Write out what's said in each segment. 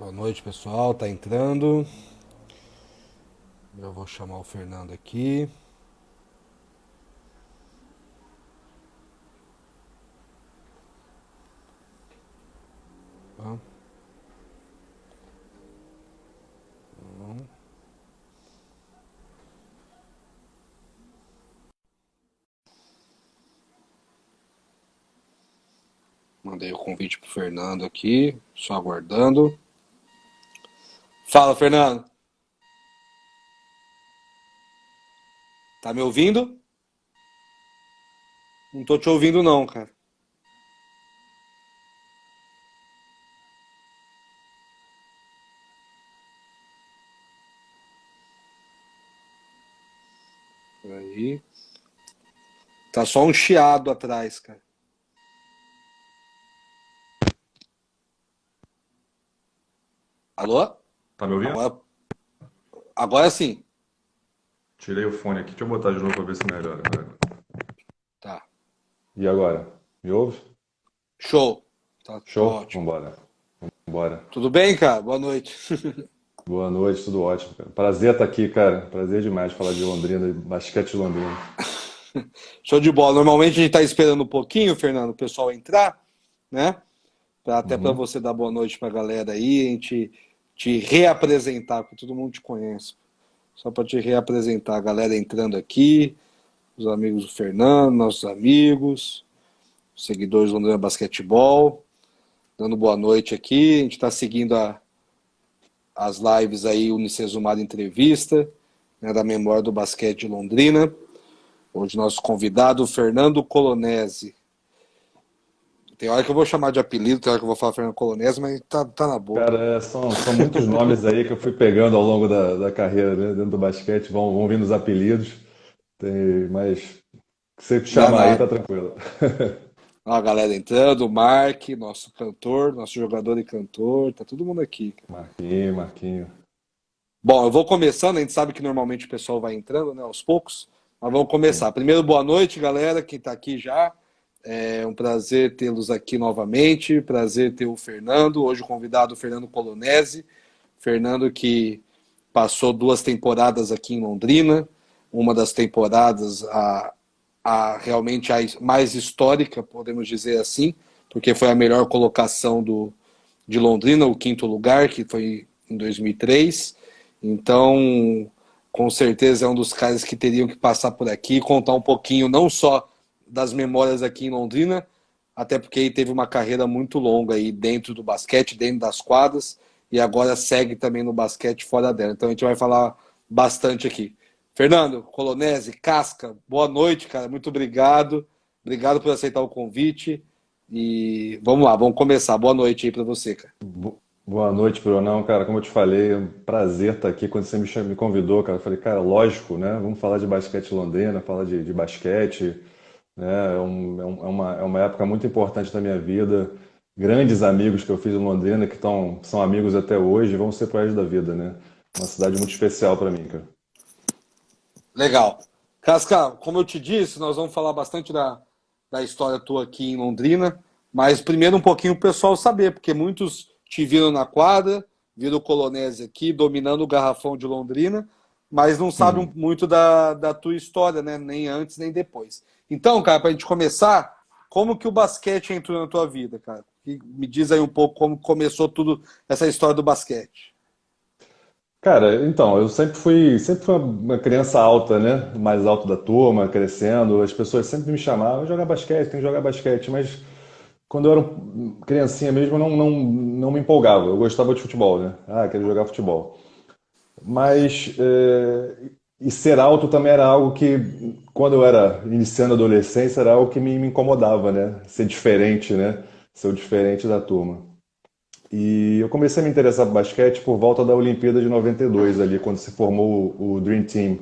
Boa noite, pessoal. Tá entrando. Eu vou chamar o Fernando aqui. Tá? Mandei o convite pro Fernando aqui. Só aguardando. Fala, Fernando. Tá me ouvindo? Não tô te ouvindo, não, cara. Aí. Tá só um chiado atrás, cara. Alô? Tá me ouvindo? Agora, agora sim. Tirei o fone aqui. Deixa eu botar de novo pra ver se melhora. Tá. E agora? Me ouve? Show. Tá Show? ótimo. Vambora. Vambora. Tudo bem, cara? Boa noite. Boa noite, tudo ótimo, cara. Prazer estar aqui, cara. Prazer demais falar de Londrina, de basquete de Londrina. Show de bola. Normalmente a gente tá esperando um pouquinho, Fernando, o pessoal entrar, né? Até para Uhum. você dar boa noite para a galera aí, a gente te reapresentar, porque todo mundo te conhece. Só para te reapresentar, a galera entrando aqui, os amigos do Fernando, nossos amigos, seguidores do Londrina Basquetebol, dando boa noite aqui. A gente está seguindo as lives aí, Unicesumar Entrevista, né, da Memória do Basquete de Londrina. Hoje, nosso convidado, Fernando Colonese. Tem hora que eu vou chamar de apelido, tem hora que eu vou falar Fernando Colonese, mas tá na boa. Cara, são muitos nomes aí que eu fui pegando ao longo da carreira, né, dentro do basquete. Vão vindo os apelidos. Mas que você chamar aí, tá Danado. tranquilo. Ó, a galera entrando, o Mark, nosso cantor, nosso jogador e cantor, tá todo mundo aqui, cara. Marquinho, Marquinho. Bom, eu vou começando, a gente sabe que normalmente o pessoal vai entrando, né, aos poucos, mas vamos Sim. começar. Primeiro, boa noite, galera, quem tá aqui já. É um prazer tê-los aqui novamente, prazer ter o Fernando, hoje o convidado o Fernando Colonese. Fernando que passou 2 temporadas aqui em Londrina, uma das temporadas realmente a mais histórica, podemos dizer assim, porque foi a melhor colocação de Londrina, o quinto lugar, que foi em 2003. Então, com certeza é um dos caras que teriam que passar por aqui e contar um pouquinho, não só das memórias aqui em Londrina, até porque ele teve uma carreira muito longa aí dentro do basquete, dentro das quadras, e agora segue também no basquete fora dela. Então a gente vai falar bastante aqui. Fernando, Colonese, Casca, boa noite, cara. Muito obrigado. Obrigado por aceitar o convite. E vamos lá, vamos começar. Boa noite aí para você, cara. Boa noite, Brunão. Cara, como eu te falei, é um prazer estar aqui. Quando você me convidou, cara, eu falei, cara, lógico, né? Vamos falar de basquete londrina, falar de basquete, né? É uma época muito importante da minha vida. Grandes amigos que eu fiz em Londrina, são amigos até hoje, vão ser pro resto da vida, né? Uma cidade muito especial para mim, cara. Legal. Casca, como eu te disse, nós vamos falar bastante da história tua aqui em Londrina, mas primeiro um pouquinho o pessoal saber, porque muitos te viram na quadra, viram o Colonese aqui, dominando o garrafão de Londrina, mas não sabem muito da tua história, né? Nem antes, nem depois. Então, cara, pra gente começar, como que o basquete entrou na tua vida, cara? Me diz aí um pouco como começou tudo essa história do basquete. Cara, então, eu sempre fui uma criança alta, né? Mais alto da turma, crescendo. As pessoas sempre me chamavam, jogar basquete, tem que jogar basquete, mas quando eu era criancinha mesmo, eu não me empolgava. Eu gostava de futebol, né? Ah, quero jogar futebol. Mas, e ser alto também era algo que, quando eu era iniciando a adolescência, era algo que me incomodava, né? Ser diferente, né? Ser o diferente da turma. E eu comecei a me interessar por basquete por volta da Olimpíada de 92, ali, quando se formou o Dream Team,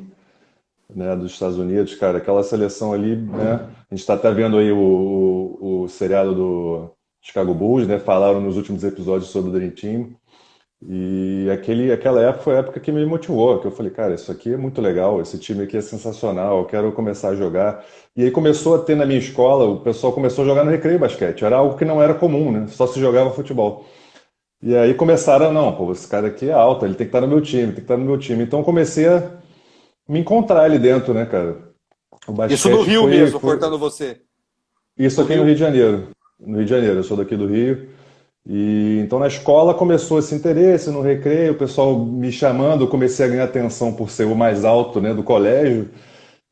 né, dos Estados Unidos, cara, aquela seleção ali, né? A gente está até vendo aí o seriado do Chicago Bulls, né? Falaram nos últimos episódios sobre o Dream Team. E aquela época foi a época que me motivou, que eu falei, cara, isso aqui é muito legal, esse time aqui é sensacional, eu quero começar a jogar. E aí começou a ter na minha escola, o pessoal começou a jogar no recreio basquete, era algo que não era comum, né? Só se jogava futebol. E aí começaram, não, pô, esse cara aqui é alto, ele tem que estar no meu time, tem que estar no meu time. Então eu comecei a me encontrar ali dentro, né, cara? O Isso no basquete Rio foi, mesmo, foi cortando você. isso No aqui no Rio Rio? de Janeiro. No Rio de Janeiro, eu sou daqui do Rio. E então na escola começou esse interesse, no recreio, o pessoal me chamando, eu comecei a ganhar atenção por ser o mais alto, né, do colégio.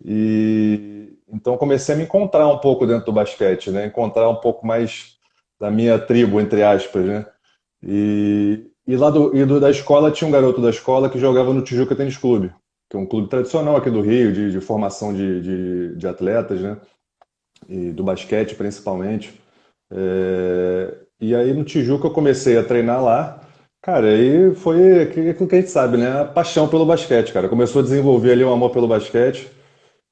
E então comecei a me encontrar um pouco dentro do basquete, né? Encontrar um pouco mais da minha tribo, entre aspas, né? Da escola tinha um garoto da escola que jogava no Tijuca Tênis Clube, que é um clube tradicional aqui do Rio, de formação de atletas, né? E do basquete principalmente. E aí no Tijuca eu comecei a treinar lá. Cara, aí foi aquilo que a gente sabe, né? A paixão pelo basquete, cara. Começou a desenvolver ali um amor pelo basquete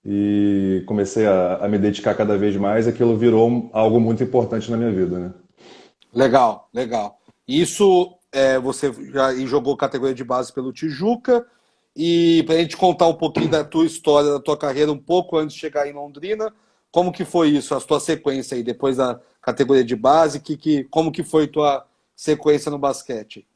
e comecei a me dedicar cada vez mais. Aquilo virou algo muito importante na minha vida, né? Legal, legal. Isso você já jogou categoria de base pelo Tijuca. E para a gente contar um pouquinho da tua história, da tua carreira, um pouco antes de chegar em Londrina, como que foi isso, a tua sequência aí, depois da categoria de base, como que foi tua sequência no basquete?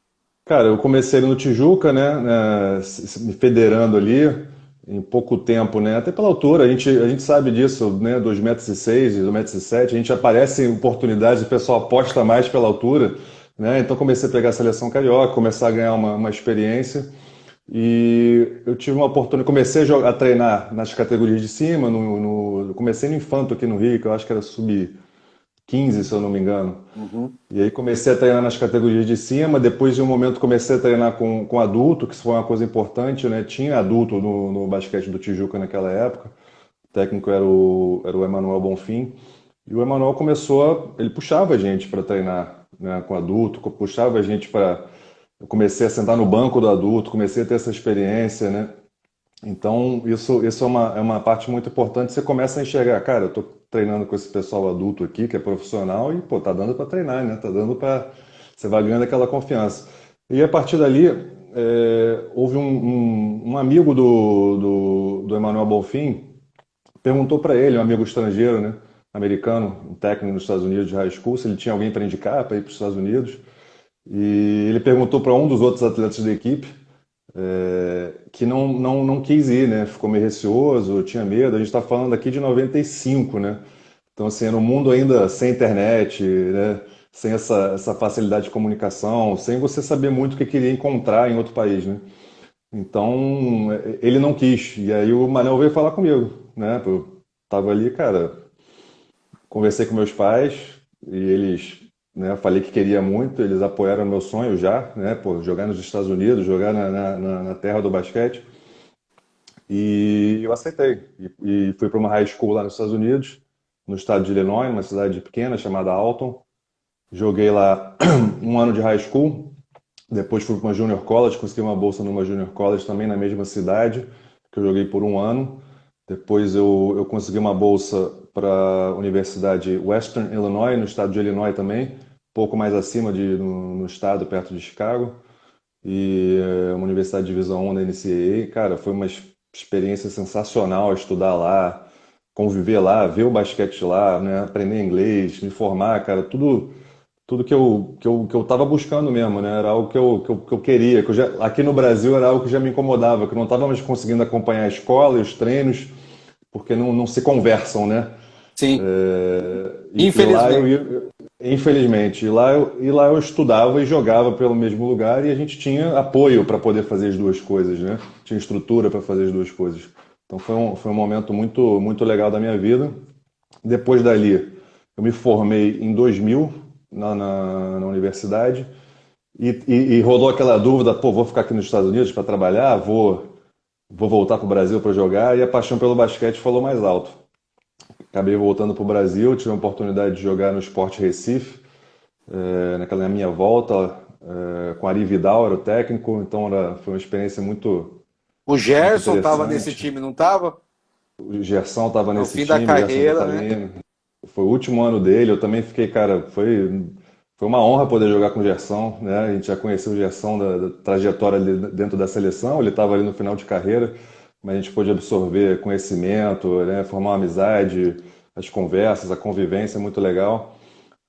Cara, eu comecei no Tijuca, me federando ali em pouco tempo, né? Até pela altura, a gente sabe disso, né? 2,06 m, 2,07 m, a gente aparece em oportunidades, o pessoal aposta mais pela altura, né? Então comecei a pegar a seleção carioca, começar a ganhar uma experiência e eu tive uma oportunidade, comecei a treinar nas categorias de cima, eu comecei no Infanto aqui no Rio, que eu acho que era sub 15, se eu não me engano. Uhum. E aí comecei a treinar nas categorias de cima, depois de um momento comecei a treinar com adulto, que isso foi uma coisa importante, né? Tinha adulto no basquete do Tijuca naquela época. O técnico era o Emanuel Bonfim. E o Emanuel ele puxava a gente para treinar, né, com adulto, puxava a gente para. Eu comecei a sentar no banco do adulto, comecei a ter essa experiência, né? Então, isso é uma parte muito importante. Você começa a enxergar, cara, eu tô treinando com esse pessoal adulto aqui, que é profissional, e, pô, tá dando para treinar, né? Tá dando para. Você vai ganhando aquela confiança. E a partir dali, houve um amigo do Emmanuel Bonfim, perguntou para ele, um amigo estrangeiro, né? Americano, um técnico nos Estados Unidos de high school, se ele tinha alguém para indicar para ir para os Estados Unidos. E ele perguntou para um dos outros atletas da equipe que não quis ir, né? Ficou meio receoso, tinha medo. A gente está falando aqui de 95, né? Então, assim, era um mundo ainda sem internet, né? Sem essa facilidade de comunicação, sem você saber muito o que queria encontrar em outro país, né? Então, ele não quis. E aí o Manel veio falar comigo, né? Eu tava ali, cara, conversei com meus pais e eles, né, falei que queria muito, eles apoiaram meu sonho já, né? Pô, jogar nos Estados Unidos, jogar na terra do basquete. E eu aceitei. E fui para uma high school lá nos Estados Unidos, no estado de Illinois, numa cidade pequena chamada Alton. Joguei lá um ano de high school. Depois fui para uma junior college, consegui uma bolsa numa junior college também na mesma cidade, que eu joguei por um ano. Depois eu consegui uma bolsa para a Universidade Western Illinois, no estado de Illinois também, um pouco mais acima no estado, perto de Chicago. E uma universidade de divisão 1 da NCAA. Cara, foi uma experiência sensacional estudar lá, conviver lá, ver o basquete lá, né, aprender inglês, me formar, cara, tudo que eu tava buscando mesmo, né? Era algo que eu queria, aqui no Brasil era algo que já me incomodava, que eu não estava mais conseguindo acompanhar a escola e os treinos, porque não se conversam, né? Sim, E lá eu infelizmente. ia, infelizmente, e lá eu estudava e jogava pelo mesmo lugar e a gente tinha apoio para poder fazer as duas coisas, né? Tinha estrutura para fazer as duas coisas. Então foi um momento muito, muito legal da minha vida. Depois dali, eu me formei em 2000 na universidade e rolou aquela dúvida, pô, vou ficar aqui nos Estados Unidos para trabalhar, vou voltar para o Brasil para jogar e a paixão pelo basquete falou mais alto. Acabei voltando para o Brasil, tive a oportunidade de jogar no Sport Recife, naquela minha volta, com Ari Vidal, era o técnico, então foi uma experiência muito, O muito Gerson estava nesse interessante. time, não estava? O Gerson estava É o nesse fim da time, o Gerson carreira, né? Vitalino. Foi o último ano dele, eu também fiquei, cara, foi uma honra poder jogar com o Gerson, né? A gente já conheceu o Gerson da trajetória ali dentro da seleção, ele estava ali no final de carreira, mas a gente pôde absorver conhecimento, né? Formar uma amizade, as conversas, a convivência, muito legal.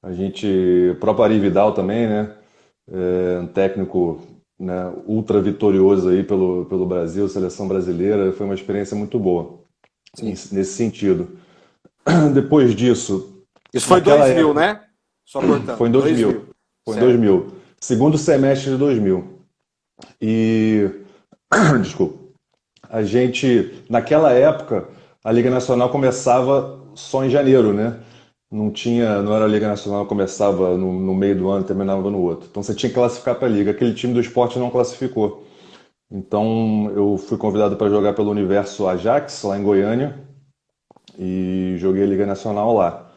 O próprio Ari Vidal também, né? um técnico, né, ultra vitorioso aí pelo Brasil, seleção brasileira. Foi uma experiência muito boa Sim. nesse sentido. Depois disso, Isso foi naquela 2000, época, né? Só foi cortando. em 2000. 2000, foi em Certo. 2000, segundo semestre de 2000. E, desculpa, a gente, naquela época, a Liga Nacional começava só em janeiro, né? Não era a Liga Nacional, começava no meio do ano, terminava no outro. Então você tinha que classificar para a Liga. Aquele time do esporte não classificou. Então eu fui convidado para jogar pelo Universo Ajax, lá em Goiânia, e joguei a Liga Nacional lá.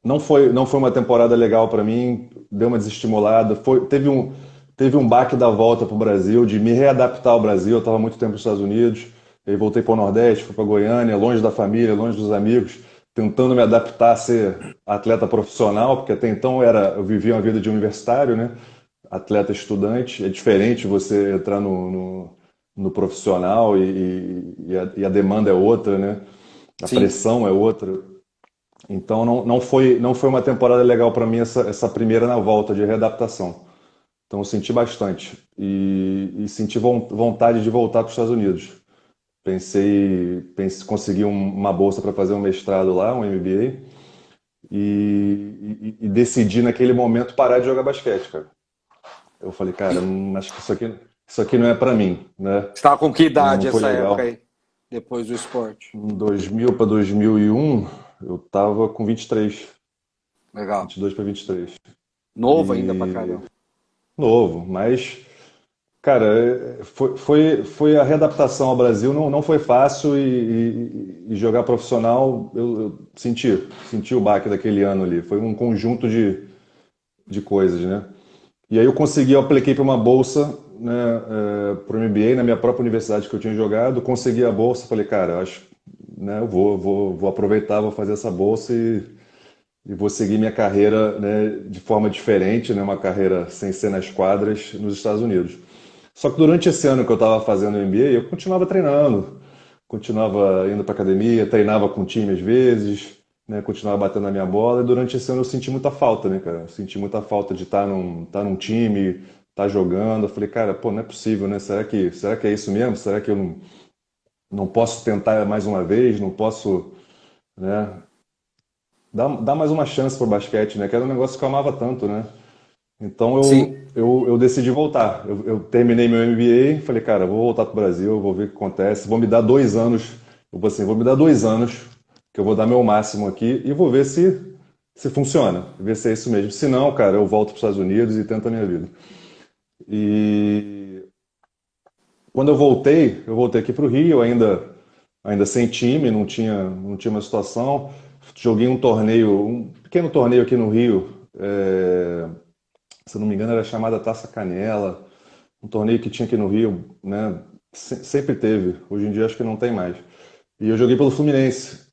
Não foi uma temporada legal para mim, deu uma desestimulada. Teve um baque da volta para o Brasil, de me readaptar ao Brasil. Eu estava muito tempo nos Estados Unidos, aí voltei para o Nordeste, fui para Goiânia, longe da família, longe dos amigos, tentando me adaptar a ser atleta profissional, porque até então eu vivia uma vida de universitário, né? Atleta estudante. É diferente você entrar no profissional e a demanda é outra, né? A Sim. pressão é outra. Então não foi uma temporada legal para mim essa primeira na volta de readaptação. Então eu senti bastante e senti vontade de voltar para os Estados Unidos. Pensei conseguir uma bolsa para fazer um mestrado lá, um MBA, e decidi naquele momento parar de jogar basquete, cara. Eu falei, cara, acho que isso aqui não é para mim, né? Você estava com que Não idade foi essa época legal. aí? Depois do esporte. Em 2000 para 2001, eu tava com 23, Legal. 22 para 23. Novo ainda pra E caramba. novo, mas, cara, foi a readaptação ao Brasil, não foi fácil e jogar profissional, eu senti o baque daquele ano ali. Foi um conjunto de coisas, né? E aí eu apliquei para uma bolsa, né, para o MBA na minha própria universidade que eu tinha jogado, consegui a bolsa, falei, cara, acho, né, eu vou aproveitar, vou fazer essa bolsa e vou seguir minha carreira, né, de forma diferente, né, uma carreira sem ser nas quadras nos Estados Unidos. Só que durante esse ano que eu estava fazendo o MBA, eu continuava treinando, continuava indo para academia, treinava com o time às vezes, né, continuava batendo na minha bola. E durante esse ano eu senti muita falta, né, cara? Eu senti muita falta de estar num time, estar jogando. Eu falei, cara, pô, não é possível, né? Será que é isso mesmo? Será que eu não posso tentar mais uma vez? Não posso, né? Dar mais uma chance pro basquete, né? Que era um negócio que eu amava tanto, né? Então Sim. eu decidi voltar. Eu terminei meu MBA, falei, cara, vou voltar para o Brasil, vou ver o que acontece. Vou me dar 2 anos. Eu falei assim, vou me dar 2 anos, que eu vou dar meu máximo aqui e vou ver se funciona, ver se é isso mesmo. Se não, cara, eu volto para os Estados Unidos e tento a minha vida. E quando eu voltei aqui para o Rio, ainda sem time, não tinha uma situação. Joguei um torneio, um pequeno torneio aqui no Rio. Se eu não me engano, era chamada Taça Canela, um torneio que tinha aqui no Rio, né? Sempre teve, hoje em dia acho que não tem mais. E eu joguei pelo Fluminense.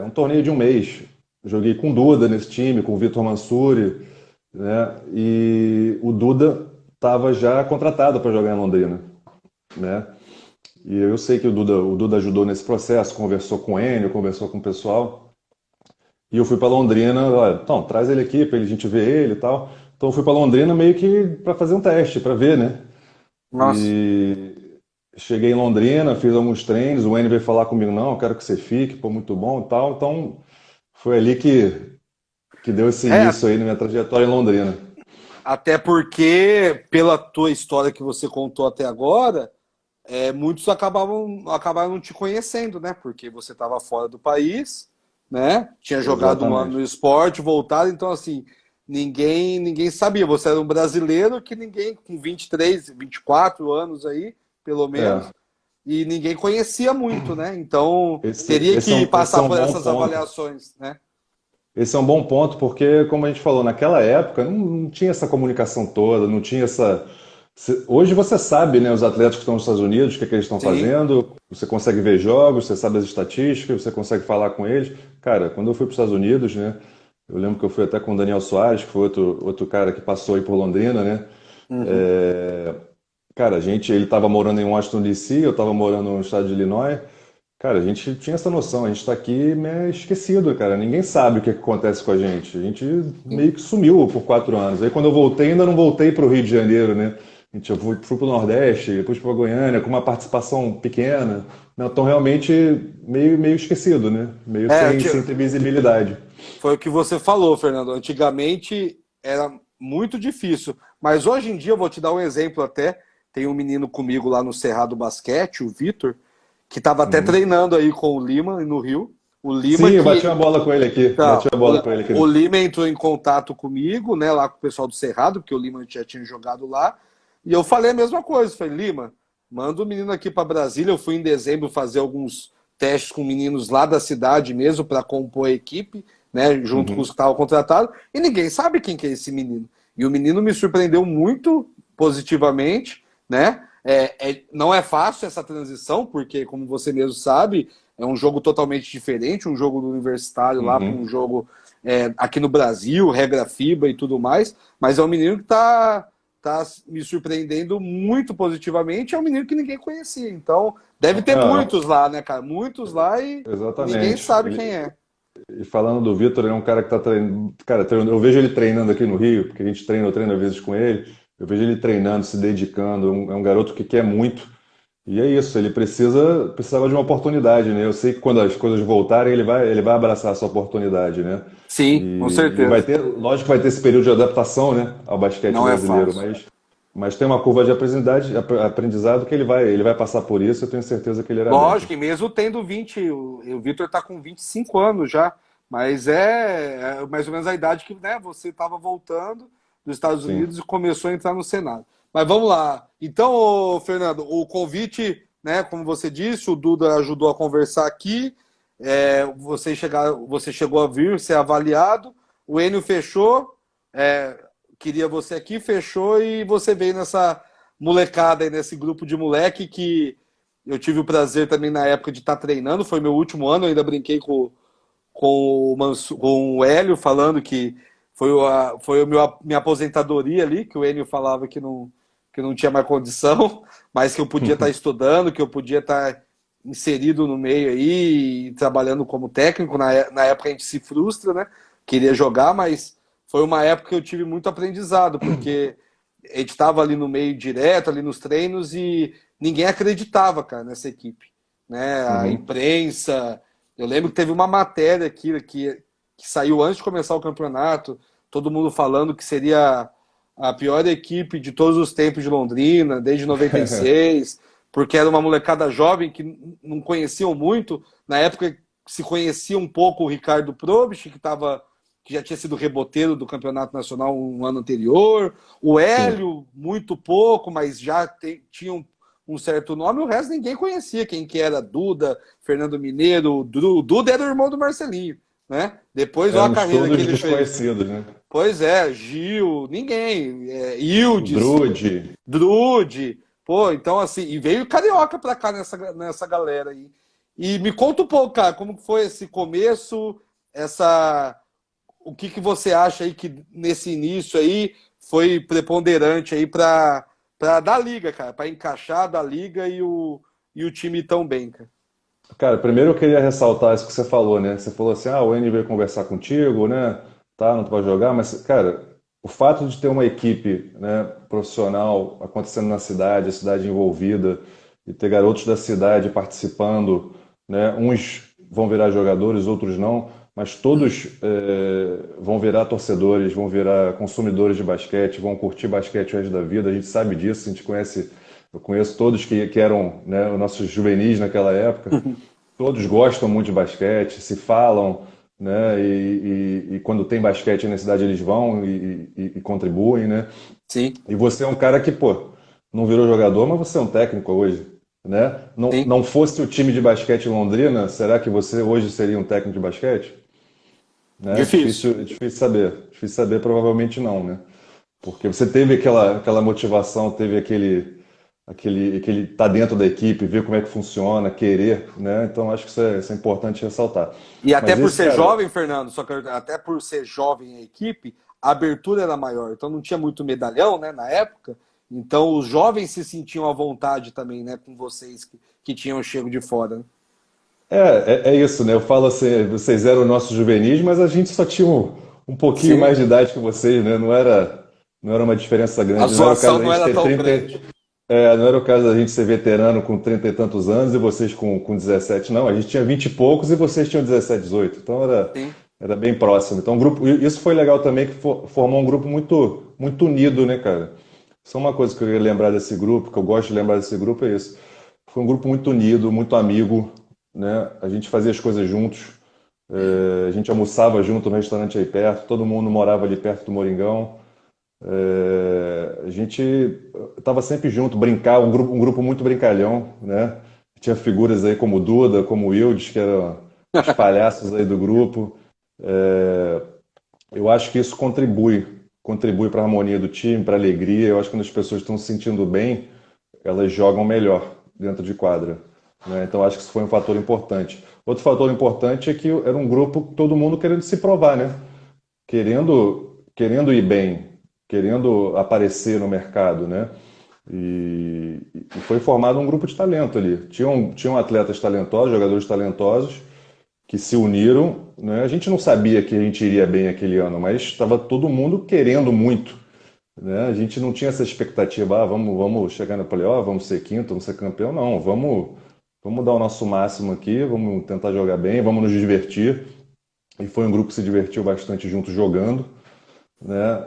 Um torneio de um mês. Joguei com o Duda nesse time, com o Vitor Mansuri, né? E o Duda estava já contratado para jogar em Londrina, né? E eu sei que o Duda ajudou nesse processo, conversou com o Enio, conversou com o pessoal. E eu fui para Londrina, olha, então, traz ele aqui para a gente ver ele e tal. Então eu fui para Londrina meio que para fazer um teste, para ver, né? Nossa. E cheguei em Londrina, fiz alguns treinos, o Enio veio falar comigo, não, eu quero que você fique, pô, muito bom e tal. Então foi ali que deu esse É, início aí na minha trajetória em Londrina. até porque, pela tua história que você contou até agora, muitos acabaram não te conhecendo, né? Porque você estava fora do país, né? Tinha jogado um ano Exatamente. no esporte, voltado, então assim, ninguém sabia. Você era um brasileiro que ninguém, com 23, 24 anos aí, pelo É, menos, e ninguém conhecia muito, né? Então esse, teria esse, é que um, esse é passar um por bom essas ponto. avaliações, né? Esse é um bom ponto porque, como a gente falou, naquela época não tinha essa comunicação toda, não tinha essa. Hoje você sabe, né, os atletas que estão nos Estados Unidos, o que é que eles estão Sim. fazendo, você consegue ver jogos, você sabe as estatísticas, você consegue falar com eles. Cara, quando eu fui para os Estados Unidos, né, eu lembro que eu fui até com o Daniel Soares, que foi outro cara que passou aí por Londrina, né? Uhum. Cara, ele estava morando em Washington, D.C., eu estava morando no estado de Illinois. Cara, a gente tinha essa noção, a gente tá aqui meio esquecido, cara. Ninguém sabe o que acontece com a gente. A gente meio que sumiu por 4 anos. Aí quando eu voltei, ainda não voltei para o Rio de Janeiro, né? A gente, eu fui para o Nordeste, depois para Goiânia, com uma participação pequena. Não, então realmente meio esquecido, né? Meio É, sem ter visibilidade. foi o que você falou, Fernando. Antigamente era muito difícil, mas hoje em dia eu vou te dar um exemplo até. Tem um menino comigo lá no Cerrado Basquete, o Vitor, que estava até Uhum. treinando aí com o Lima no Rio. O Sim, Lima eu bati uma que bola com ele aqui. tá, Bati a bola com ele aqui. o Lima entrou em contato comigo, né, lá com o pessoal do Cerrado, porque o Lima já tinha jogado lá, e eu falei a mesma coisa, falei, Lima, manda o menino aqui para Brasília. Eu fui em dezembro fazer alguns testes com meninos lá da cidade mesmo para compor a equipe, né, junto com os Uhum. que estavam contratados, e ninguém sabe quem que é esse menino. E o menino me surpreendeu muito positivamente, né? Não é fácil essa transição, porque, como você mesmo sabe, é um jogo totalmente diferente, um jogo do universitário lá para um Uhum. jogo aqui no Brasil, regra FIBA e tudo mais, mas é um menino que tá me surpreendendo muito positivamente, é um menino que ninguém conhecia. Então, deve ter É, muitos lá, né, cara? Muitos lá e ninguém exatamente. sabe quem é. E falando do Vitor, ele é um cara que tá treinando. Cara, eu vejo ele treinando aqui no Rio, porque a gente treina, eu treino às vezes com ele. Eu vejo ele treinando, se dedicando. É um garoto que quer muito. E é isso, ele precisava de uma oportunidade, né? Eu sei que quando as coisas voltarem, ele vai abraçar essa oportunidade, né? Sim, com E vai certeza. ter, lógico que vai ter esse período de adaptação, né, ao basquete Não é brasileiro, fácil. mas tem uma curva de aprendizado que ele vai passar por isso, eu tenho certeza que ele irá bem. Lógico, e mesmo tendo 20, o Vitor tá com 25 anos já, mas é mais ou menos a idade que, né, você estava voltando dos Estados Sim. Unidos e começou a entrar no Senado. Mas vamos lá. Então, ô, Fernando, o convite, né, como você disse, o Duda ajudou a conversar aqui, você chegou a vir ser avaliado, o Enio fechou, queria você aqui, fechou, e você veio nessa molecada aí, nesse grupo de moleque que eu tive o prazer também na época de estar treinando. Foi meu último ano, eu ainda brinquei com o Hélio, falando que foi minha aposentadoria ali, que o Hélio falava que não tinha mais condição, mas que eu podia estar estudando, que eu podia estar inserido no meio aí, trabalhando como técnico. Na época a gente se frustra, né? Queria jogar, mas foi uma época que eu tive muito aprendizado, porque a gente estava ali no meio direto, ali nos treinos, e ninguém acreditava, cara, nessa equipe. Né? A Uhum. imprensa. Eu lembro que teve uma matéria aqui que saiu antes de começar o campeonato, todo mundo falando que seria a pior equipe de todos os tempos de Londrina, desde 96, porque era uma molecada jovem que não conheciam muito. Na época se conhecia um pouco o Ricardo Probst, que já tinha sido reboteiro do Campeonato Nacional um ano anterior, o Sim. Hélio, muito pouco, mas já tinha um certo nome. O resto ninguém conhecia quem que era. Duda, Fernando Mineiro, Duda era o irmão do Marcelinho, né? Depois, olha a Éramos carreira que todos ele fez. desconhecidos, né? Pois Gil, ninguém, O Ildes, Drude. Drude, pô, então assim, e veio Carioca pra cá nessa galera aí. E me conta um pouco, cara, como foi esse começo, essa o que você acha aí que nesse início aí foi preponderante aí para dar liga, cara, para encaixar da liga e o time tão bem, cara. Cara, primeiro eu queria ressaltar isso que você falou, né? Você falou assim, o N veio conversar contigo, né? Tá, não pode jogar, mas, cara, o fato de ter uma equipe, né, profissional acontecendo na cidade, a cidade envolvida, e ter garotos da cidade participando, né? Uns vão virar jogadores, outros não, mas todos vão virar torcedores, vão virar consumidores de basquete, vão curtir basquete o resto da vida. A gente sabe disso, a gente conhece, eu conheço todos que eram, né, os nossos juvenis naquela época. Todos gostam muito de basquete, se falam, né? E quando tem basquete na cidade eles vão e contribuem, né? Sim, E você é um cara que, pô, não virou jogador, mas você é um técnico hoje, né? Não, sim. não fosse o time de basquete em Londrina, será que você hoje seria um técnico de basquete? Né? Difícil. Difícil saber. Difícil saber, provavelmente não, né? Porque você teve aquela motivação, teve aquele tá dentro da equipe, ver como é que funciona, querer, né? Então acho que isso é importante ressaltar. E até Mas por esse ser cara, jovem, Fernando, só que até por ser jovem a equipe, a abertura era maior. Então não tinha muito medalhão, né, na época. Então os jovens se sentiam à vontade também, né, com vocês que tinham chego de fora, né? É isso, né? Eu falo assim, vocês eram nossos juvenis, mas a gente só tinha um pouquinho mais de Sim, idade que vocês, né? Não era uma diferença a grande. Não era o caso zoação da não gente era ter tão 30, grande. não era o caso da gente ser veterano com 30 e tantos anos e vocês com 17, não. A gente tinha 20 e poucos e vocês tinham 17, 18. Então Sim. era bem próximo. Então, isso foi legal também, que formou um grupo muito, muito unido, né, cara? Isso é uma coisa que eu ia lembrar desse grupo, que eu gosto de lembrar desse grupo, é isso. Foi um grupo muito unido, muito amigo, né? A gente fazia as coisas juntos. A gente almoçava junto no restaurante aí perto, todo mundo morava ali perto do Moringão. A gente estava sempre junto, brincar, um grupo muito brincalhão, né? Tinha figuras aí como o Duda, como o Wildes, que eram os palhaços aí do grupo. É, eu acho que isso contribui para a harmonia do time, para a alegria. Eu acho que quando as pessoas estão se sentindo bem, elas jogam melhor dentro de quadra, né? Então acho que isso foi um fator importante. Outro fator importante é que era um grupo, todo mundo querendo se provar, né? Querendo ir bem, querendo aparecer no mercado, né? E foi formado um grupo de talento ali. Tinham atletas talentosos, jogadores talentosos, que se uniram, né? A gente não sabia que a gente iria bem aquele ano, mas estava todo mundo querendo muito, né? A gente não tinha essa expectativa, vamos chegar no playoff, vamos ser quinto, vamos ser campeão, não. Vamos dar o nosso máximo aqui, vamos tentar jogar bem, vamos nos divertir. E foi um grupo que se divertiu bastante junto jogando, né?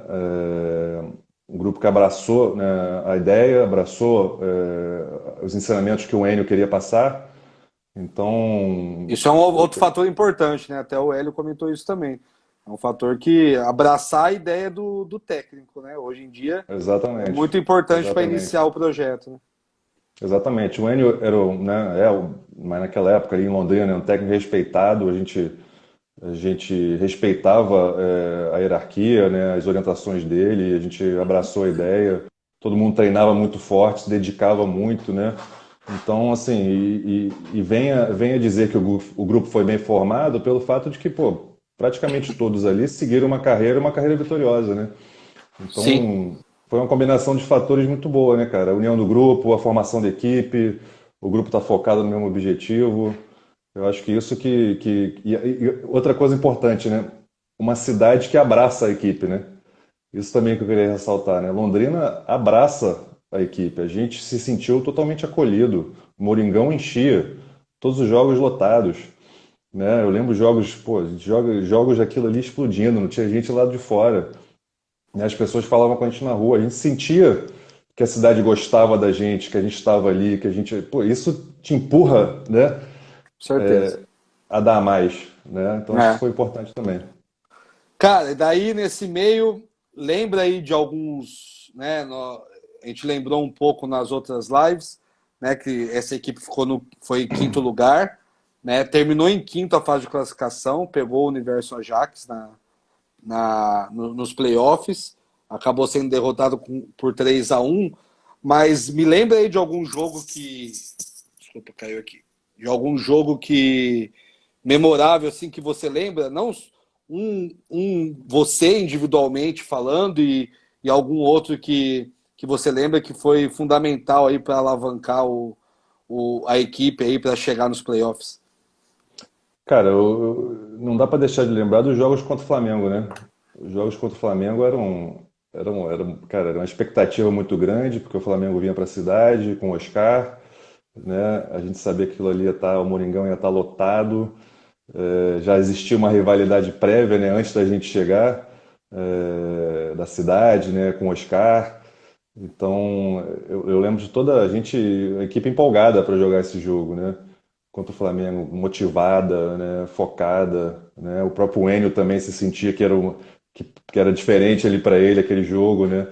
Um grupo que abraçou, né, a ideia, abraçou os ensinamentos que o Enio queria passar. Então, Isso é um outro fator importante, né? Até o Hélio comentou isso também. É um fator que abraçar a ideia do técnico, né? Hoje em dia é exatamente, muito importante para exatamente, iniciar o projeto, né? exatamente. O Enio era, mas naquela época ali em Londrina, né, um técnico respeitado. A gente respeitava a hierarquia, né, as orientações dele. A gente abraçou a ideia. Todo mundo treinava muito forte, se dedicava muito, né? Então, assim, e venha dizer que o grupo foi bem formado pelo fato de que, pô, praticamente todos ali seguiram uma carreira vitoriosa, né? Sim, Então, foi uma combinação de fatores muito boa, né, cara? A união do grupo, a formação da equipe, o grupo tá focado no mesmo objetivo. Eu acho que isso e outra coisa importante, né? Uma cidade que abraça a equipe, né? Isso também que eu queria ressaltar, né? Londrina abraça a equipe. A gente se sentiu totalmente acolhido. O Moringão enchia, todos os jogos lotados, né? Eu lembro jogos, pô, jogos daquilo ali explodindo, não tinha gente lá de fora, né? As pessoas falavam com a gente na rua, a gente sentia que a cidade gostava da gente, que a gente estava ali, que a gente, pô, isso te empurra, né, certeza. a dar mais, né? Então acho que É. foi importante também. Cara, e daí nesse meio, lembra aí de alguns, né? A gente lembrou um pouco nas outras lives, né? Que essa equipe foi em quinto lugar, né? Terminou em quinto a fase de classificação, pegou o Universo Ajax nos playoffs, acabou sendo derrotado por 3-1. Mas me lembra aí de algum jogo que. Desculpa, caiu aqui. De algum jogo que memorável assim que você lembra, não você individualmente falando e algum outro que você lembra que foi fundamental aí para alavancar a equipe aí para chegar nos playoffs. Cara, não dá para deixar de lembrar dos jogos contra o Flamengo, né? Os jogos contra o Flamengo cara, era uma expectativa muito grande, porque o Flamengo vinha para a cidade com o Oscar, né? A gente sabia que aquilo ali o Moringão ia estar lotado. Já existia uma rivalidade prévia, né, antes da gente chegar, da cidade, né, com o Oscar. Então, eu lembro de toda a equipe empolgada para jogar esse jogo, né? Contra o Flamengo, motivada, né, focada, né? O próprio Enio também se sentia que era diferente ali para ele aquele jogo, né?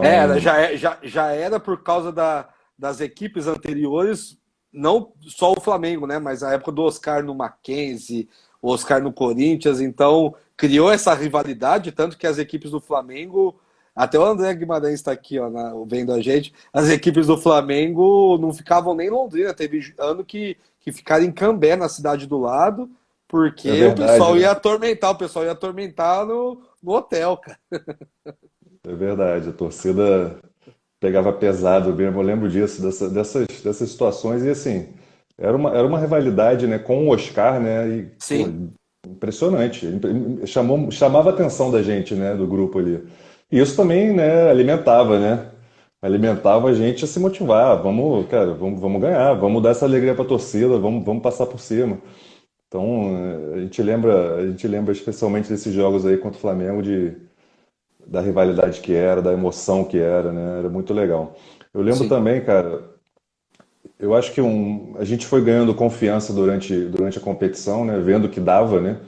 Era, Então, já era por causa das equipes anteriores, não só o Flamengo, né? Mas a época do Oscar no Mackenzie, o Oscar no Corinthians, então criou essa rivalidade, tanto que as equipes do Flamengo, até o André Guimarães está aqui, ó, vendo a gente, as equipes do Flamengo não ficavam nem em Londrina, teve ano que ficaram em Cambé, na cidade do lado, é porque verdade, né? o pessoal ia atormentar no hotel, cara. É verdade. A torcida pegava pesado mesmo. Eu lembro disso, dessas situações. E assim, era uma rivalidade, né, com o Oscar, né, e, pô, Sim, impressionante. Chamava a atenção da gente, né, do grupo ali. E isso também, né, alimentava, né? Alimentava a gente a se motivar. Vamos, cara, vamos ganhar, vamos dar essa alegria pra torcida, vamos passar por cima. Então, a gente lembra especialmente desses jogos aí contra o Flamengo da rivalidade que era, da emoção que era, né? Era muito legal. Eu lembro sim. também, cara, eu acho que a gente foi ganhando confiança durante a competição, né? Vendo que dava, né?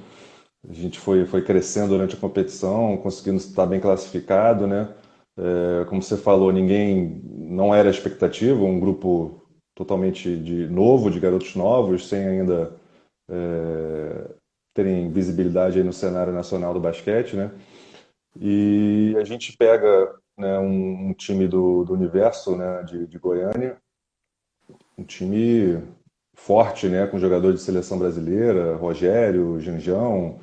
A gente foi crescendo durante a competição, conseguindo estar bem classificado, né? Como você falou, ninguém não era expectativa, um grupo totalmente novo, de garotos novos, sem ainda terem visibilidade aí no cenário nacional do basquete, né? E a gente pega, né, um time do Universo, né, de Goiânia, um time forte, né, com jogador de seleção brasileira, Rogério, Janjão,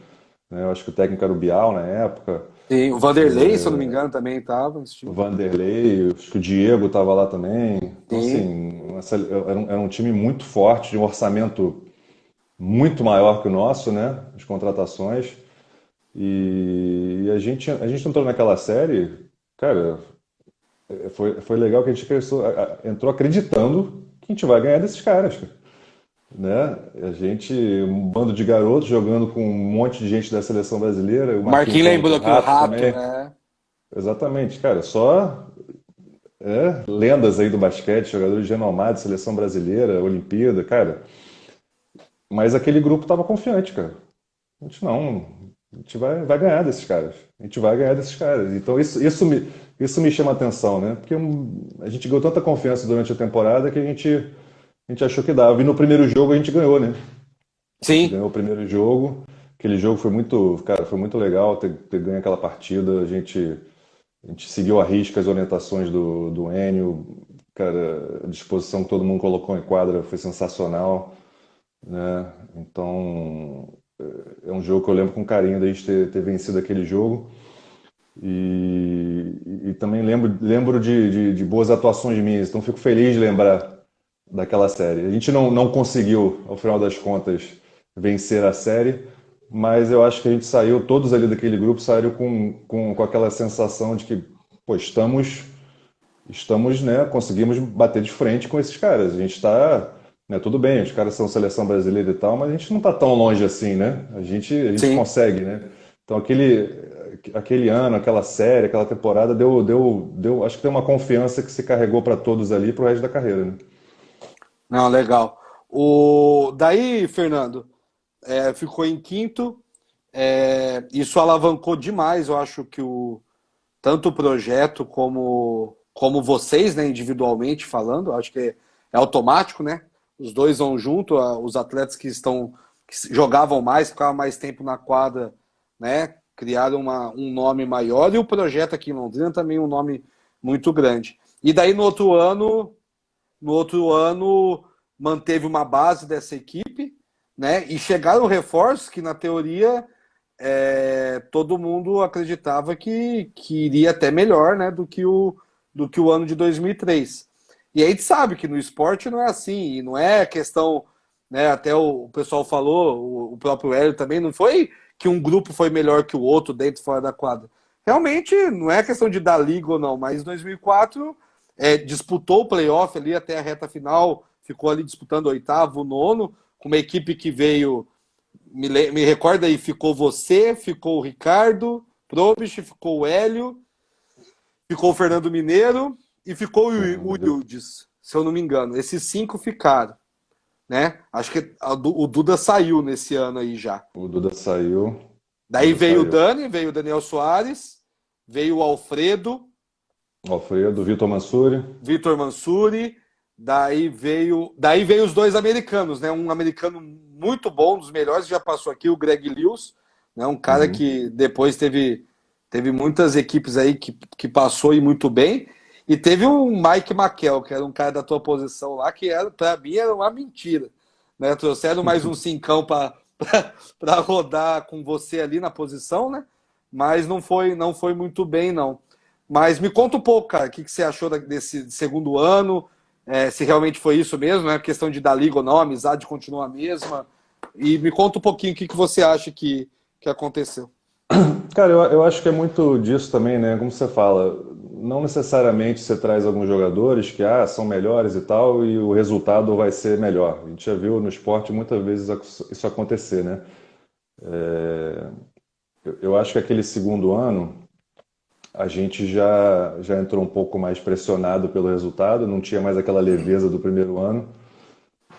né, eu acho que o técnico era o Bial na época, Sim, o Vanderlei, se eu não me engano, também estava nesse o time. Vanderlei, acho que o Diego estava lá também. Então, Sim, assim, era um time muito forte, de um orçamento muito maior que o nosso, né, as contratações. E a gente entrou naquela série, cara, foi legal que a gente entrou acreditando que a gente vai ganhar desses caras, cara, né? A gente, um bando de garotos jogando com um monte de gente da seleção brasileira, o o Marquinhos Marquinhos falando com o lembrou que o Rato Rato, também. né? Exatamente, cara, só lendas aí do basquete, jogadores renomados, seleção brasileira, Olimpíada, cara. Mas aquele grupo tava confiante, cara. A gente não, a gente vai ganhar desses caras. A gente vai ganhar desses caras. Então isso me chama atenção, né? Porque a gente ganhou tanta confiança durante a temporada que a gente achou que dava. E no primeiro jogo a gente ganhou, né? A gente Sim. ganhou o primeiro jogo. Aquele jogo foi muito, cara, foi muito legal ter ganho aquela partida. A gente seguiu à risca as orientações do Enio. Cara, a disposição que todo mundo colocou em quadra foi sensacional, né? Então, é um jogo que eu lembro com carinho da gente ter vencido aquele jogo. E também lembro de boas atuações minhas, então fico feliz de lembrar daquela série. A gente não conseguiu, ao final das contas, vencer a série, mas eu acho que a gente saiu, todos ali daquele grupo saíram com aquela sensação de que, pô, estamos, né, conseguimos bater de frente com esses caras. A gente está, né, tudo bem, os caras são seleção brasileira e tal, mas a gente não está tão longe assim, né? A gente Sim. consegue, né? Então aquele ano, aquela série, aquela temporada acho que deu uma confiança que se carregou para todos ali pro resto da carreira, né? Não, legal. Daí, Fernando, ficou em quinto. Isso alavancou demais, eu acho que tanto o projeto como vocês, né, individualmente falando, eu acho que é automático, né? Os dois vão junto, os atletas que jogavam mais, ficavam mais tempo na quadra, né? Criaram um nome maior e o projeto aqui em Londrina também um nome muito grande. E daí no outro ano manteve uma base dessa equipe, né? E chegaram reforços que na teoria todo mundo acreditava que iria até melhor, né, do que o ano de 2003. E a gente sabe que no esporte não é assim, e não é questão, né, até o pessoal falou, o próprio Hélio também, não foi que um grupo foi melhor que o outro dentro e fora da quadra. Realmente não é questão de dar liga ou não, mas em 2004 disputou o playoff ali até a reta final, ficou ali disputando o oitavo, o nono, com uma equipe que veio me recorda aí, ficou você, ficou o Ricardo, Probst, ficou o Hélio, ficou o Fernando Mineiro e ficou o Yildiz, se eu não me engano. Esses cinco ficaram, né? Acho que o Duda saiu nesse ano aí já. O Duda saiu, o Daí Duda veio o saiu. Dani, veio o Daniel Soares, veio o Alfredo, Alfredo, Vitor Mansuri. Vitor Mansuri, daí veio os dois americanos, né? Um americano muito bom, um dos melhores que já passou aqui, o Greg Lewis, né? Um cara Uhum. que depois teve muitas equipes aí que passou e muito bem. E teve um Mike McKell, que era um cara da tua posição lá, que para mim era uma mentira. Né? Trouxeram mais um cincão para rodar com você ali na posição, né? Mas não foi muito bem, não. Mas me conta um pouco, cara, o que você achou desse segundo ano? se realmente foi isso mesmo, é questão de dar liga ou não, a amizade continua a mesma. E me conta um pouquinho o que você acha que aconteceu. Cara, eu acho que é muito disso também, né? Como você fala, não necessariamente você traz alguns jogadores que são melhores e tal, e o resultado vai ser melhor. A gente já viu no esporte muitas vezes isso acontecer, né? Eu acho que aquele segundo ano a gente já entrou um pouco mais pressionado pelo resultado, não tinha mais aquela leveza do primeiro ano,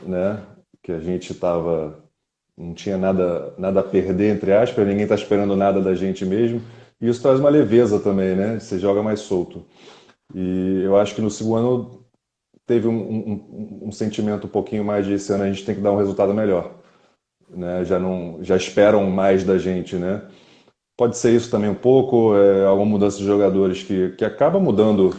né? Que a gente tava, não tinha nada a perder, entre aspas, ninguém está esperando nada da gente mesmo. E isso traz uma leveza também, né? Você joga mais solto. E eu acho que no segundo ano teve um sentimento um pouquinho mais de esse ano a gente tem que dar um resultado melhor, né? Já esperam mais da gente, né? Pode ser isso também um pouco, alguma mudança de jogadores que acaba mudando,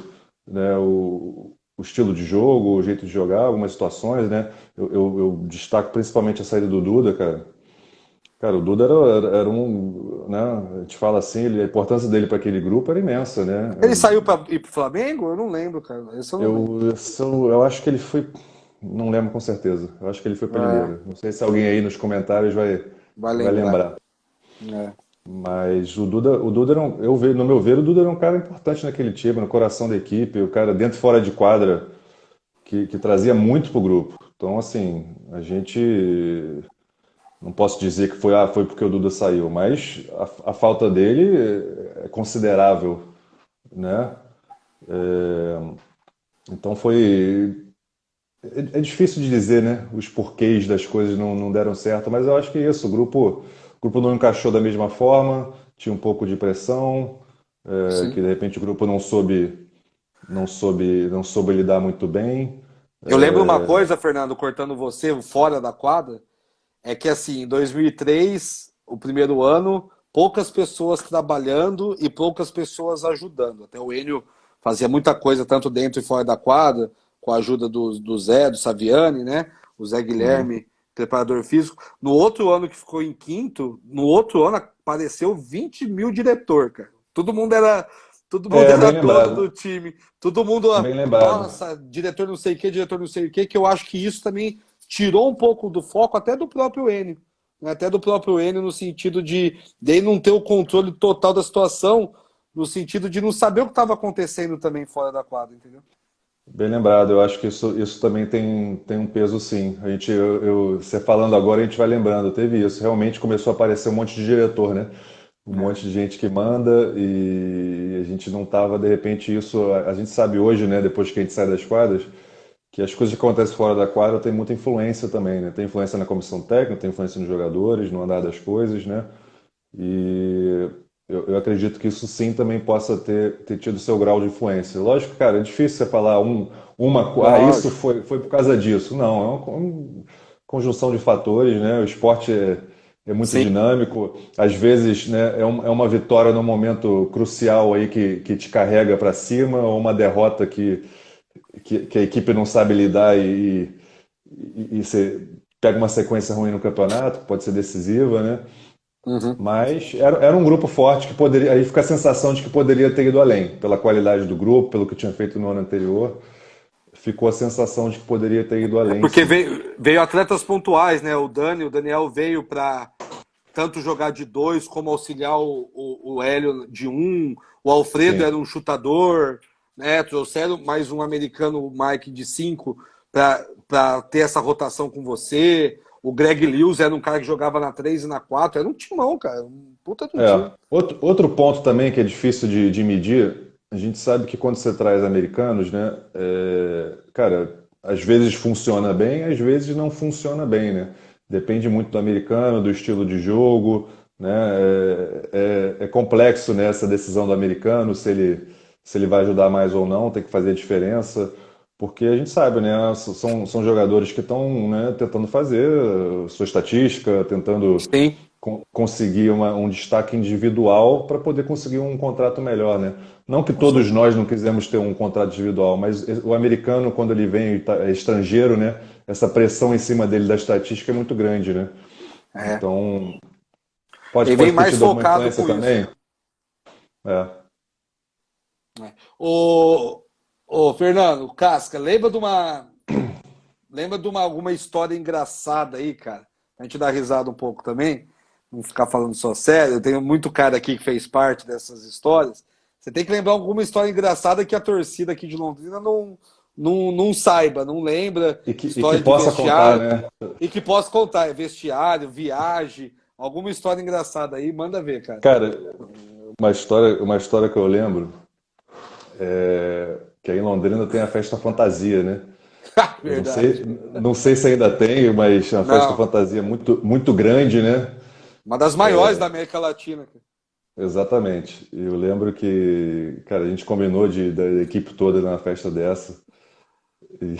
né, o estilo de jogo, o jeito de jogar, algumas situações, né? Eu destaco principalmente a saída do Duda, cara. Cara, o Duda era um, né? A gente fala assim, a importância dele para aquele grupo era imensa, né? Ele saiu para ir pro Flamengo? Eu não lembro, cara. Esse eu não lembro. Eu acho que ele foi, não lembro com certeza. Eu acho que ele foi para É, Limeira. Não sei se alguém aí nos comentários vai vai lembrar. lembrar. É. Mas o Duda era no meu ver, o Duda era um cara importante naquele time, no coração da equipe, o cara dentro e fora de quadra que trazia muito pro grupo. Então, assim, a gente não posso dizer que foi porque o Duda saiu, mas a falta dele é considerável, né? Então é difícil de dizer, né? Os porquês das coisas não deram certo, mas eu acho que é isso. O grupo não encaixou da mesma forma, tinha um pouco de pressão, que Sim. de repente o grupo não soube lidar muito bem. Eu lembro uma coisa, Fernando, cortando você, fora da quadra, é que assim, em 2003, o primeiro ano, poucas pessoas trabalhando e poucas pessoas ajudando. Até o Enio fazia muita coisa, tanto dentro e fora da quadra, com a ajuda do Zé, do Saviani, né? O Zé Uhum. Guilherme, preparador físico. No outro ano que ficou em quinto, no outro ano apareceu 20 mil diretor, cara. Todo mundo É, era bem dono do lembrado, time. Todo mundo, bem lembrado. nossa, diretor não sei o que, diretor não sei o que eu acho que isso também tirou um pouco do foco até do próprio Enio, né? Até do próprio Enio no sentido de ele não ter o controle total da situação, no sentido de não saber o que estava acontecendo também fora da quadra, entendeu? Bem lembrado, eu acho que isso também tem um peso sim. Você falando agora, a gente vai lembrando, teve isso. Realmente começou a aparecer um monte de diretor, né? Um É. monte de gente que manda e a gente não tava, de repente, isso. A gente sabe hoje, né, depois que a gente sai das quadras, que as coisas que acontecem fora da quadra têm muita influência também, né? Tem influência na comissão técnica, tem influência nos jogadores, no andar das coisas, né? E eu acredito que isso sim também possa ter tido seu grau de influência. Lógico, cara, é difícil você falar isso Lógico. foi por causa disso. Não, é uma conjunção de fatores, né? O esporte é muito Sim. dinâmico. Às vezes, né, é uma vitória num momento crucial aí que te carrega para cima, ou uma derrota que a equipe não sabe lidar e você pega uma sequência ruim no campeonato, que pode ser decisiva, né? Uhum. Mas era um grupo forte que poderia. Aí fica a sensação de que poderia ter ido além, pela qualidade do grupo, pelo que tinha feito no ano anterior. Ficou a sensação de que poderia ter ido É além, porque sim. veio atletas pontuais, né? O Daniel veio para tanto jogar de dois como auxiliar o Hélio de um. O Alfredo Sim. era um chutador, né? Trouxeram mais um americano, o Mike, de cinco, para ter essa rotação com você. O Greg Lewis era um cara que jogava na 3 e na 4. Era um timão, cara. Um puta de um É. time. Outro ponto também que é difícil de medir, a gente sabe que quando você traz americanos, né? Cara, às vezes funciona bem, às vezes não funciona bem, né? Depende muito do americano, do estilo de jogo, né? É complexo, né, essa decisão do americano, se ele vai ajudar mais ou não, tem que fazer a diferença. Porque a gente sabe, né? São jogadores que estão, né, tentando fazer sua estatística, tentando Sim. conseguir um destaque individual para poder conseguir um contrato melhor, né? Não que Com todos certeza. nós não quisemos ter um contrato individual, mas o americano, quando ele vem é estrangeiro, né? Essa pressão em cima dele da estatística é muito grande, né? É. Então, pode, Ele vem pode ter mais tido alguma focado influência com isso, também? né? É. É. O, Ô, Fernando, Casca, lembra de alguma história engraçada aí, cara? A gente dá risada um pouco também, não ficar falando só sério. Eu tenho muito cara aqui que fez parte dessas histórias. Você tem que lembrar alguma história engraçada que a torcida aqui de Londrina não saiba, não lembra. E que História de possa contar, vestiário né? e que possa contar. É vestiário, viagem, alguma história engraçada aí, manda ver, cara. Cara, uma história que eu lembro é que aí em Londrina tem a festa fantasia, né? Eu não sei, Verdade. não sei se ainda tem, mas é uma festa Não, fantasia muito, muito grande, né? uma das maiores da América Latina. Exatamente. E eu lembro que, cara, a gente combinou da equipe toda ir na festa dessa e